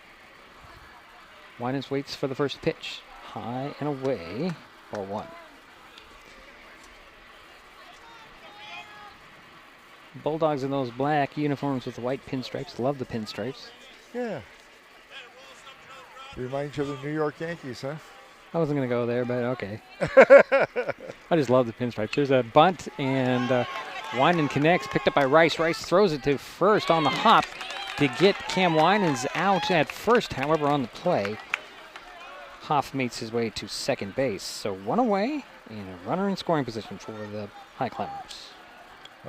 Winans waits for the first pitch. High and away, ball 1. Bulldogs in those black uniforms with the white pinstripes. Love the pinstripes. Yeah. Reminds you of the New York Yankees, huh? I wasn't going to go there, but okay. I just love the pinstripes. There's a bunt, and Winan connects, picked up by Rice. Rice throws it to first on the hop to get Cam Winans out at first, however, on the play. Hoff makes his way to second base. So 1 away and a runner in scoring position for the Highclimbers.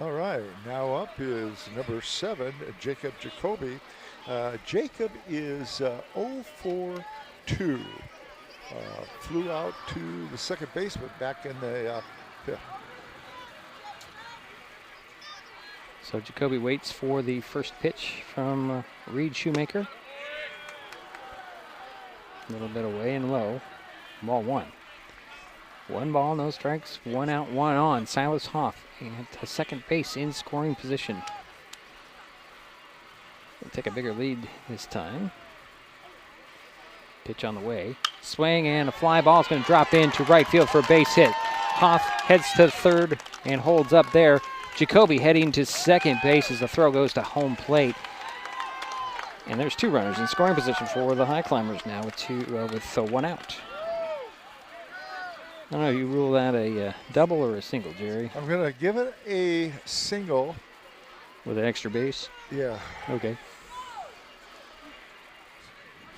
All right, now up is number 7, Jacob Jacoby. Jacob is 0 for 2. Flew out to the second baseman back in the 5th. So Jacoby waits for the first pitch from Reed Shoemaker. A little bit away and low. Ball 1. 1 ball, no strikes, 1 out, 1 on. Silas Hoff at second base in scoring position. We'll take a bigger lead this time. Pitch on the way. Swing and a fly ball is going to drop into right field for a base hit. Hoff heads to third and holds up there. Jacoby heading to second base as the throw goes to home plate. And there's 2 runners in scoring position for the Highclimbers now with 1 out. I don't know, you rule that a double or a single, Jerry? I'm going to give it a single. With an extra base? Yeah. Okay.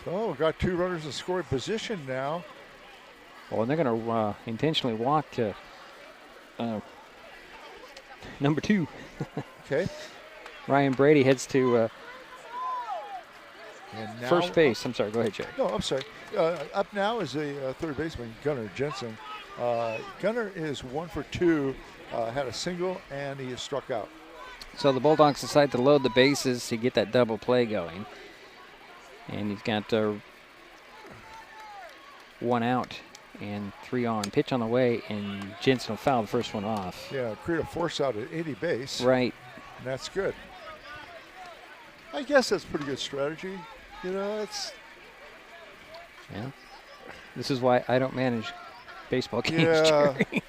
So we've got 2 runners in scoring position now. Well, and they're going to intentionally walk to number 2. Okay. Ryan Brady heads to and first base. I'm sorry, go ahead, Jerry. No, I'm sorry. Up now is a third baseman, Gunnar Jensen. Gunnar is 1 for 2, had a single, and he is struck out. So the Bulldogs decide to load the bases to get that double play going. And he's got 1 out and 3 on. Pitch on the way, and Jensen will foul the first one off. Yeah, create a force out at 80 base. Right. And that's good. I guess that's pretty good strategy. You know, it's... Yeah. This is why I don't manage baseball games, Yeah. Jerry.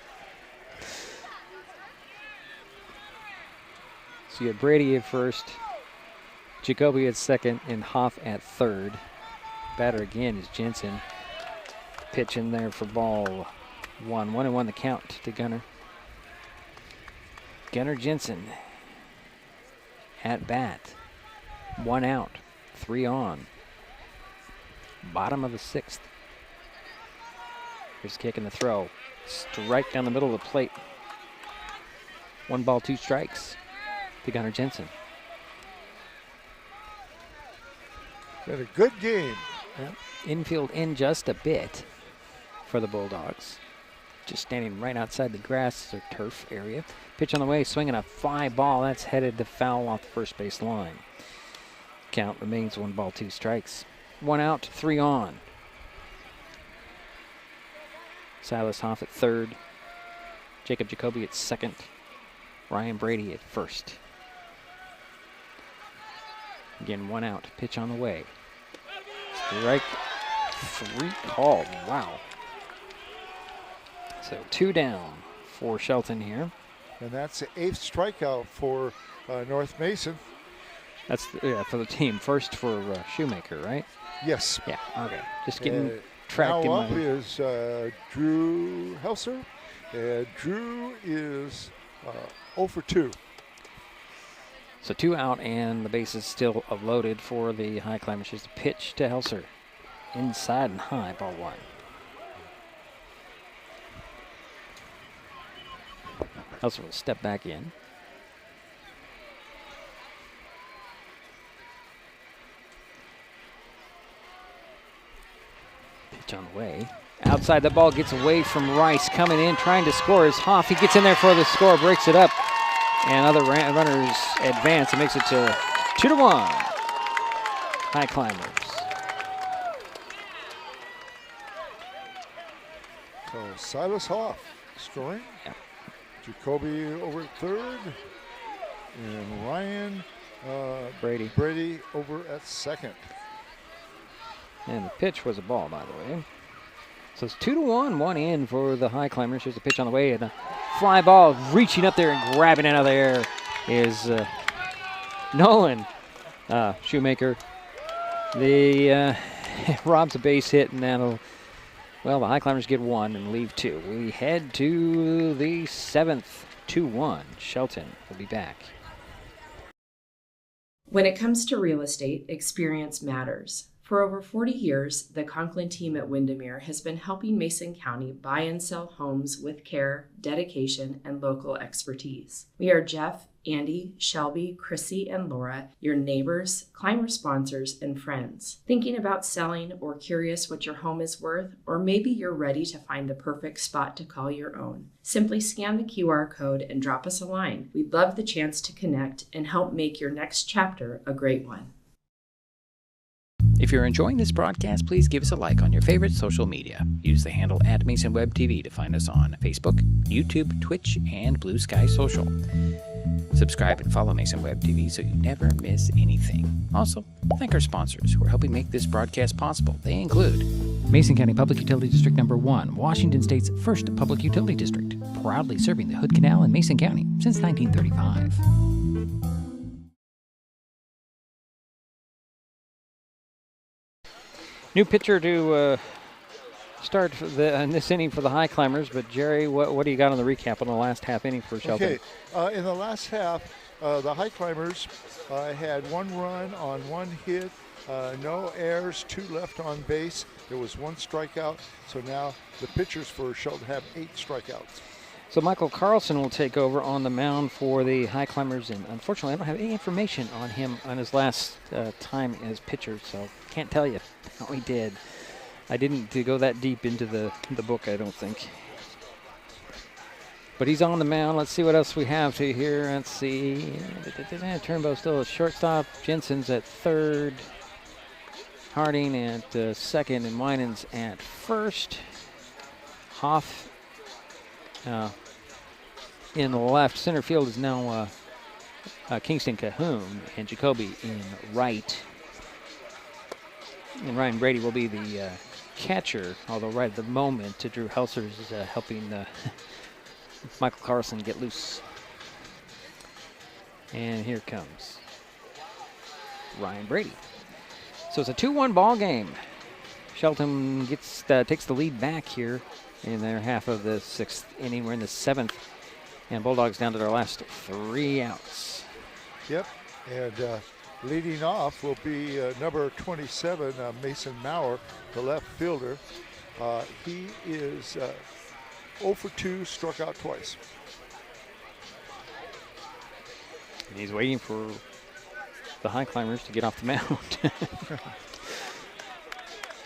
So you had Brady at first, Jacoby at second, and Hoff at third. Batter again is Jensen. Pitch in there for ball 1. 1-1 the count to Gunnar. Gunnar Jensen at bat. 1 out, 3 on. Bottom of the 6th. Here's the kick and the throw. Strike down the middle of the plate. 1 ball, 2 strikes to Gunnar Jensen. Been a good game. Yep. Infield in just a bit for the Bulldogs. Just standing right outside the grass or turf area. Pitch on the way, swinging a fly ball. That's headed to foul off the first base line. Count remains 1 ball, 2 strikes. 1 out, 3 on. Silas Hoff at third. Jacob Jacoby at second. Ryan Brady at first. Again, 1 out. Pitch on the way. Strike 3 called. Wow. So 2 down for Shelton here. And that's the 8th strikeout for North Mason. That's for the team. First for Shoemaker, right? Yes. Yeah, okay. Just getting tracked in now my up is Drew Helser. And Drew is 0 for 2. So 2 out, and the base is still loaded for the Highclimbers. Just a pitch to Helser. Inside and high, ball 1. Helser will step back in. Pitch on the way. Outside, the ball gets away from Rice. Coming in, trying to score is Hoff. He gets in there for the score, breaks it up. And other runners advance. It makes it to 2-1. Highclimbers. So Silas Hoff scoring. Yep. Jacoby over at third. And Ryan Brady over at second. And the pitch was a ball, by the way. So it's 2-1, 1 in for the Highclimbers. Here's a pitch on the way, and a fly ball reaching up there and grabbing it out of the air is Nolan Shoemaker. The robs a base hit, and that'll, well, the Highclimbers get 1 and leave 2. We head to the 7th, 2-1. Shelton will be back. When it comes to real estate, experience matters. For over 40 years, the Conklin team at Windermere has been helping Mason County buy and sell homes with care, dedication, and local expertise. We are Jeff, Andy, Shelby, Chrissy, and Laura, your neighbors, climber sponsors, and friends. Thinking about selling or curious what your home is worth, or maybe you're ready to find the perfect spot to call your own. Simply scan the QR code and drop us a line. We'd love the chance to connect and help make your next chapter a great one. If you're enjoying this broadcast, please give us a like on your favorite social media. Use the handle @MasonWebTV to find us on Facebook, YouTube, Twitch, and Blue Sky Social. Subscribe and follow Mason Web TV so you never miss anything. Also, thank our sponsors who are helping make this broadcast possible. They include Mason County Public Utility District Number 1, Washington State's first public utility district, proudly serving the Hood Canal in Mason County since 1935. New pitcher to start in this inning for the Highclimbers, but Jerry, what do you got on the recap on the last half inning for Shelton? Okay, in the last half, the Highclimbers had 1 run on 1 hit, no errors, 2 left on base. There was 1 strikeout, so now the pitchers for Shelton have 8 strikeouts. So Michael Carlson will take over on the mound for the Highclimbers, and unfortunately I don't have any information on him on his last time as pitcher, so can't tell you how he did. I didn't go that deep into the book, I don't think. But he's on the mound. Let's see what else we have to here. Let's see. Turnbow still at shortstop. Jensen's at third. Harding at second, and Winans at first. Hoff in the left. Center field is now Kingston Cahoon, and Jacoby in right. And Ryan Brady will be the catcher, although right at the moment Drew Helser is helping Michael Carlson get loose. And here comes Ryan Brady. So it's a 2-1 ball game. Shelton takes the lead back here in their half of the 6th inning. We're in the 7th, and Bulldogs down to their last 3 outs. Yep, and leading off will be number 27, Mason Maurer, the left fielder. He is 0 for 2, struck out twice. And he's waiting for the Highclimbers to get off the mound.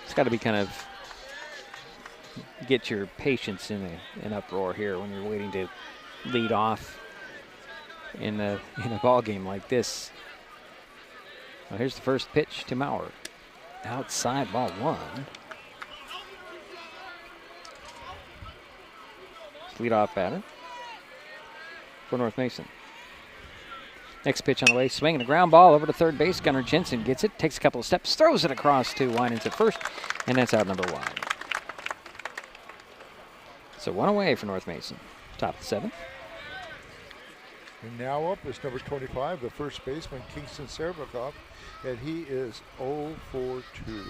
It's got to be kind of get your patience in an uproar here when you're waiting to lead off in a ball game like this. Well, here's the first pitch to Maurer. Outside, ball 1. Leadoff batter for North Mason. Next pitch on the way, swinging a ground ball over to third base. Gunnar Jensen gets it, takes a couple of steps, throws it across to Winans at first, and that's out number 1. So 1 away for North Mason. Top of the 7th. And now up is number 25, the first baseman, Kingston Servikov, and he is 0 for 2.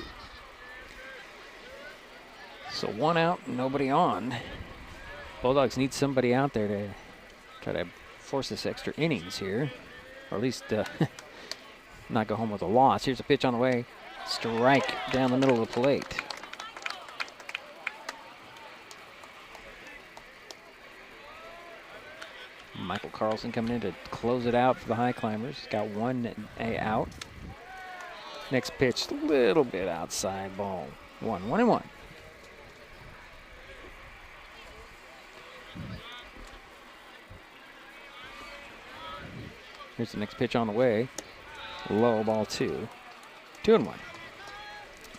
So 1 out, nobody on. Bulldogs need somebody out there to try to force this extra innings here, or at least not go home with a loss. Here's a pitch on the way. Strike down the middle of the plate. Michael Carlson coming in to close it out for the Highclimbers. He's got 1 out. Next pitch, a little bit outside, ball. 1-1. Here's the next pitch on the way. Low, ball 2. 2-1.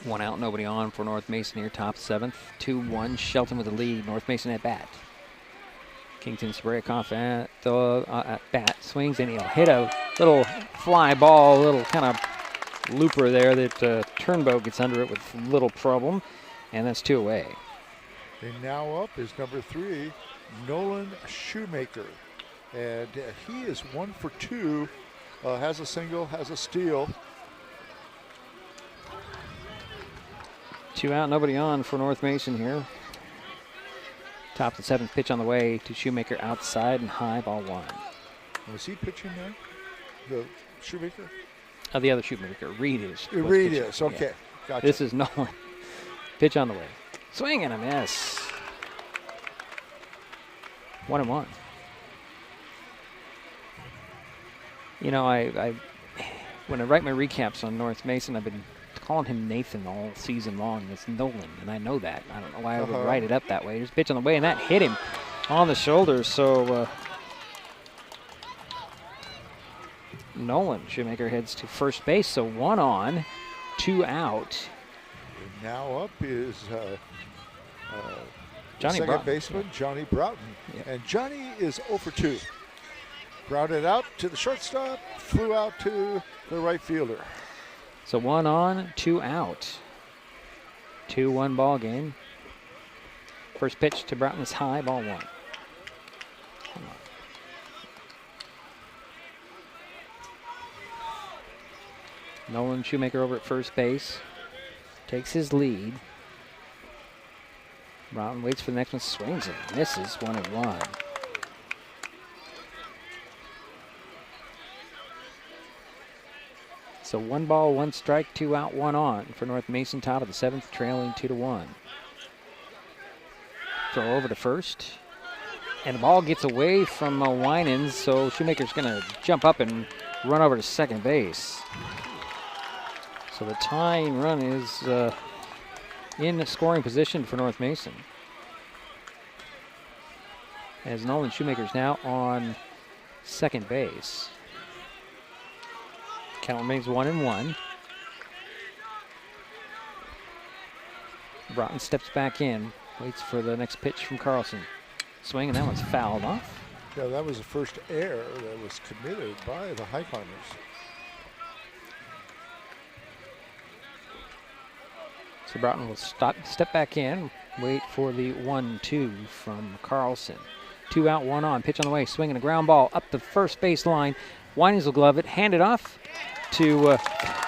1 out, nobody on for North Mason here. Top 7th. 2-1. Shelton with the lead. North Mason at bat. Kingston Servikov at bat. Swings and he'll hit a little fly ball, a little kind of looper there that Turnbow gets under it with little problem. And that's 2 away. And now up is number 3, Nolan Shoemaker. And he is 1 for 2, has a single, has a steal. 2 out, nobody on for North Mason here. Top of the 7th, pitch on the way to Shoemaker outside and high, ball 1. Was he pitching there? The Shoemaker? The other Shoemaker, Reed is. Reed is, okay. Yeah. Gotcha. This is Nolan. Pitch on the way. Swing and a miss. 1-1. You know, I when I write my recaps on North Mason, I've been calling him Nathan all season long. It's Nolan, and I know that. I don't know why I would write it up that way. There's a pitch on the way, and that hit him on the shoulder. So Nolan Shoemaker heads to first base. So 1 on, 2 out. And now up is Johnny second Broughton. baseman, Johnny Broughton. Yep. And Johnny is 0 for 2. Grounded out to the shortstop, flew out to the right fielder. So 1 on, 2 out. 2-1 ball game. First pitch to Broughton is high, ball 1. Nolan Shoemaker over at first base. Takes his lead. Broughton waits for the next one, swings and misses. 1-1. So 1 ball, 1 strike, 2 out, 1 on for North Mason, top of the 7th, trailing 2-1. Throw over to first. And the ball gets away from Winans, so Shoemaker's going to jump up and run over to second base. So the tying run is in scoring position for North Mason. As Nolan Shoemaker's now on second base. Count remains 1-1. Broughton steps back in, waits for the next pitch from Carlson. Swing, and that one's fouled off. Yeah, that was the first error that was committed by the Highclimbers. So Broughton will step back in, wait for the 1-2 from Carlson. 2 out, 1 on, pitch on the way, swinging a ground ball up the first base line. Winans will glove it, hand it off to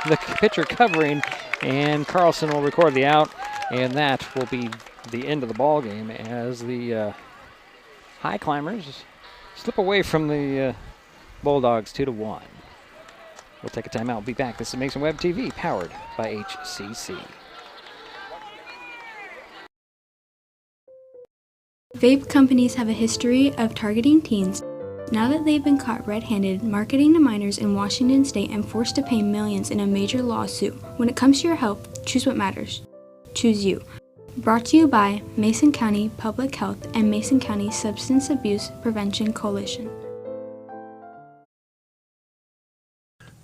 the pitcher covering, and Carlson will record the out, and that will be the end of the ball game as the Highclimbers slip away from the Bulldogs 2-1. We'll take a timeout. We'll be back. This is Mason Web TV, powered by HCC. Vape companies have a history of targeting teens. Now that they've been caught red-handed marketing to minors in Washington state and forced to pay millions in a major lawsuit, when it comes to your health, choose what matters. Choose you. Brought to you by Mason County Public Health and Mason County Substance Abuse Prevention Coalition.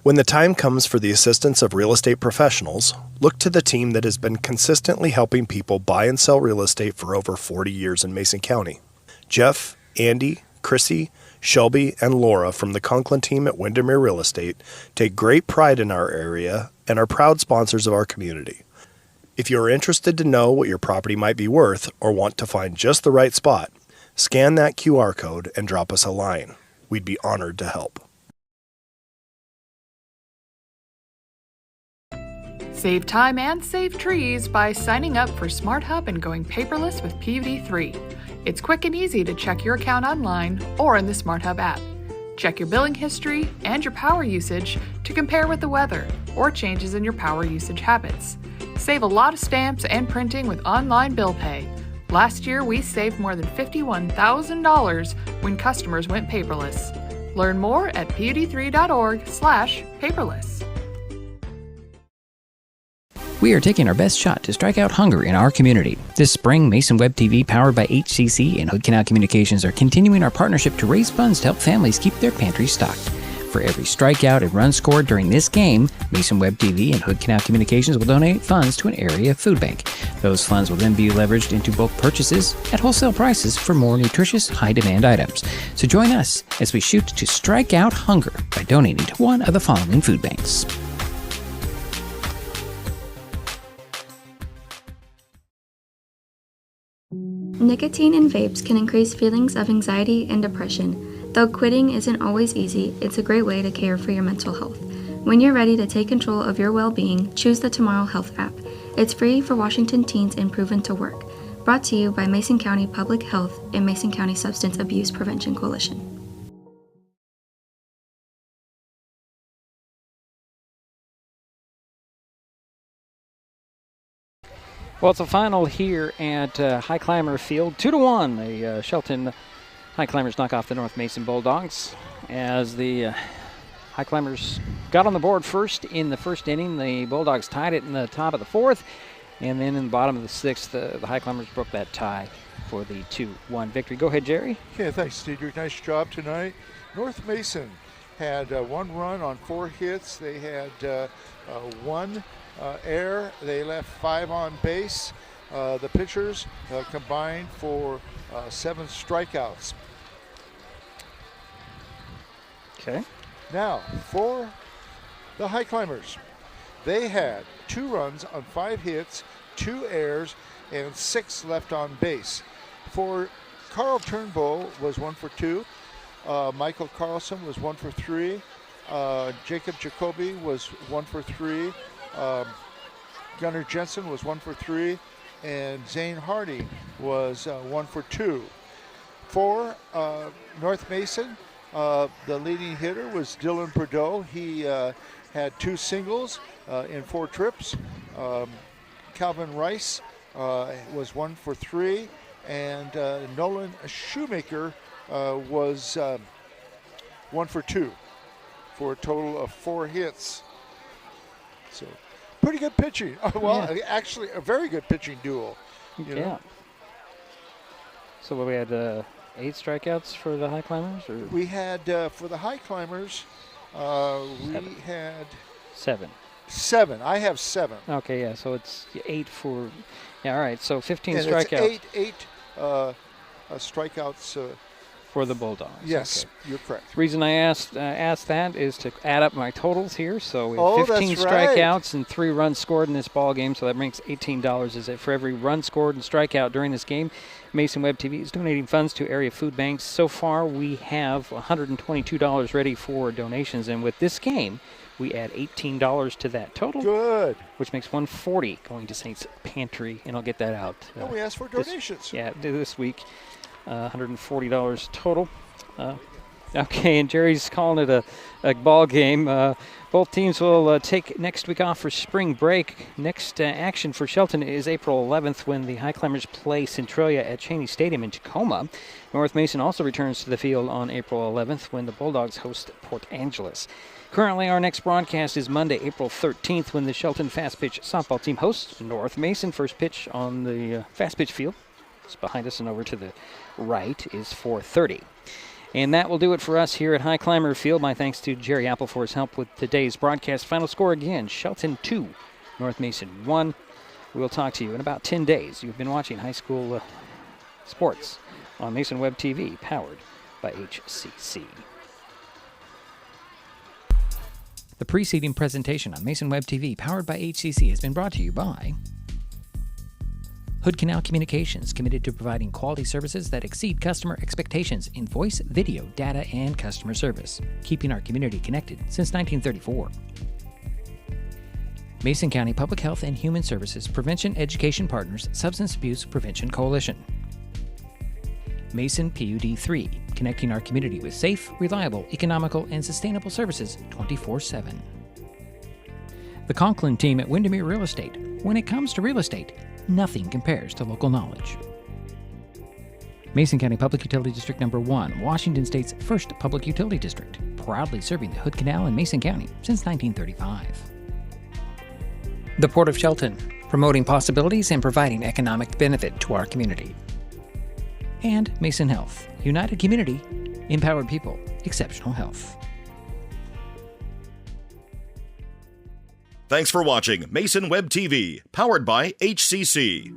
When the time comes for the assistance of real estate professionals, look to the team that has been consistently helping people buy and sell real estate for over 40 years in Mason County. Jeff, Andy, Chrissy, Shelby, and Laura from the Conklin team at Windermere Real Estate take great pride in our area and are proud sponsors of our community. If you are interested to know what your property might be worth or want to find just the right spot, scan that QR code and drop us a line. we'd be honored to help. Save time and save trees by signing up for Smart Hub and going paperless with PVD3. It's quick and easy to check your account online or in the Smart Hub app. Check your billing history and your power usage to compare with the weather or changes in your power usage habits. Save a lot of stamps and printing with online bill pay. Last year, we saved more than $51,000 when customers went paperless. Learn more at pud3.org/paperless. We are taking our best shot to strike out hunger in our community. This spring, Mason Web TV, powered by HCC and Hood Canal Communications, are continuing our partnership to raise funds to help families keep their pantries stocked. For every strikeout and run scored during this game, Mason Web TV and Hood Canal Communications will donate funds to an area food bank. Those funds will then be leveraged into bulk purchases at wholesale prices for more nutritious, high-demand items. So join us as we shoot to strike out hunger by donating to one of the following food banks. Nicotine in vapes can increase feelings of anxiety and depression. Though quitting isn't always easy, it's a great way to care for your mental health. When you're ready to take control of your well-being, choose the Tomorrow Health app. It's free for Washington teens and proven to work. Brought to you by Mason County Public Health and Mason County Substance Abuse Prevention Coalition. Well, it's a final here at Highclimber Field. 2-1. The Shelton Highclimbers knock off the North Mason Bulldogs as the Highclimbers got on the board first in the first inning. The Bulldogs tied it in the top of the fourth. And then in the bottom of the sixth, the Highclimbers broke that tie for the 2-1 victory. Go ahead, Jerry. Okay, thanks, Cedric. Nice job tonight. North Mason had 1 run on 4 hits. They had 1 error. They left 5 on base. The pitchers combined for 7 strikeouts. Okay. Now, for the Highclimbers, they had 2 runs on 5 hits, 2 errors, and 6 left on base. For Carl Turnbull was 1 for 2. Michael Carlson was 1 for 3. Jacob Jacoby was 1 for 3. Gunnar Jensen was 1 for 3. And Zane Hardy was 1 for 2. For North Mason, the leading hitter was Dylan Bordeaux. He had 2 singles in 4 trips. Calvin Rice was 1 for 3. And Nolan Shoemaker was 1 for 2 for a total of 4 hits. So pretty good pitching. Well, yeah. Actually a very good pitching duel. You know? So we had 8 strikeouts for the Highclimbers? Or? We had, for the Highclimbers, we had 7. 7. I have 7. Okay, yeah, so it's 8 for, yeah, all right, so 15 and strikeouts. It's 8 strikeouts. For the Bulldogs. Yes, okay. You're correct. The reason I asked that is to add up my totals here. So we have 15 that's right. strikeouts and 3 runs scored in this ball game. So that makes $18. Is it for every run scored and strikeout during this game? Mason Web TV is donating funds to area food banks. So far, we have $122 ready for donations, and with this game, we add $18 to that total. Good. Which makes $140 going to Saints Pantry, and I'll get that out. And we asked for donations. This week. $140 total. Okay, and Jerry's calling it a ball game. Both teams will take next week off for spring break. Next action for Shelton is April 11th when the Highclimbers play Centralia at Cheney Stadium in Tacoma. North Mason also returns to the field on April 11th when the Bulldogs host Port Angeles. Currently, our next broadcast is Monday, April 13th when the Shelton Fast Pitch softball team hosts North Mason. First pitch on the fast pitch field. It's behind us and over to the right is 4:30. And that will do it for us here at Highclimber Field. My thanks to Jerry Apple for his help with today's broadcast. Final score again, Shelton 2, North Mason 1. We'll talk to you in about 10 days. You've been watching high school sports on Mason Web TV, powered by HCC. The preceding presentation on Mason Web TV, powered by HCC, has been brought to you by Hood Canal Communications, committed to providing quality services that exceed customer expectations in voice, video, data, and customer service, keeping our community connected since 1934. Mason County Public Health and Human Services Prevention Education Partners Substance Abuse Prevention Coalition. Mason PUD 3, connecting our community with safe, reliable, economical, and sustainable services 24/7. The Conklin team at Windermere Real Estate. When it comes to real estate, nothing compares to local knowledge. Mason County Public Utility District Number 1, Washington State's first public utility district, proudly serving the Hood Canal in Mason County since 1935. The Port of Shelton, promoting possibilities and providing economic benefit to our community. And Mason Health, united community, empowered people, exceptional health. Thanks for watching Mason Web TV, powered by HCC.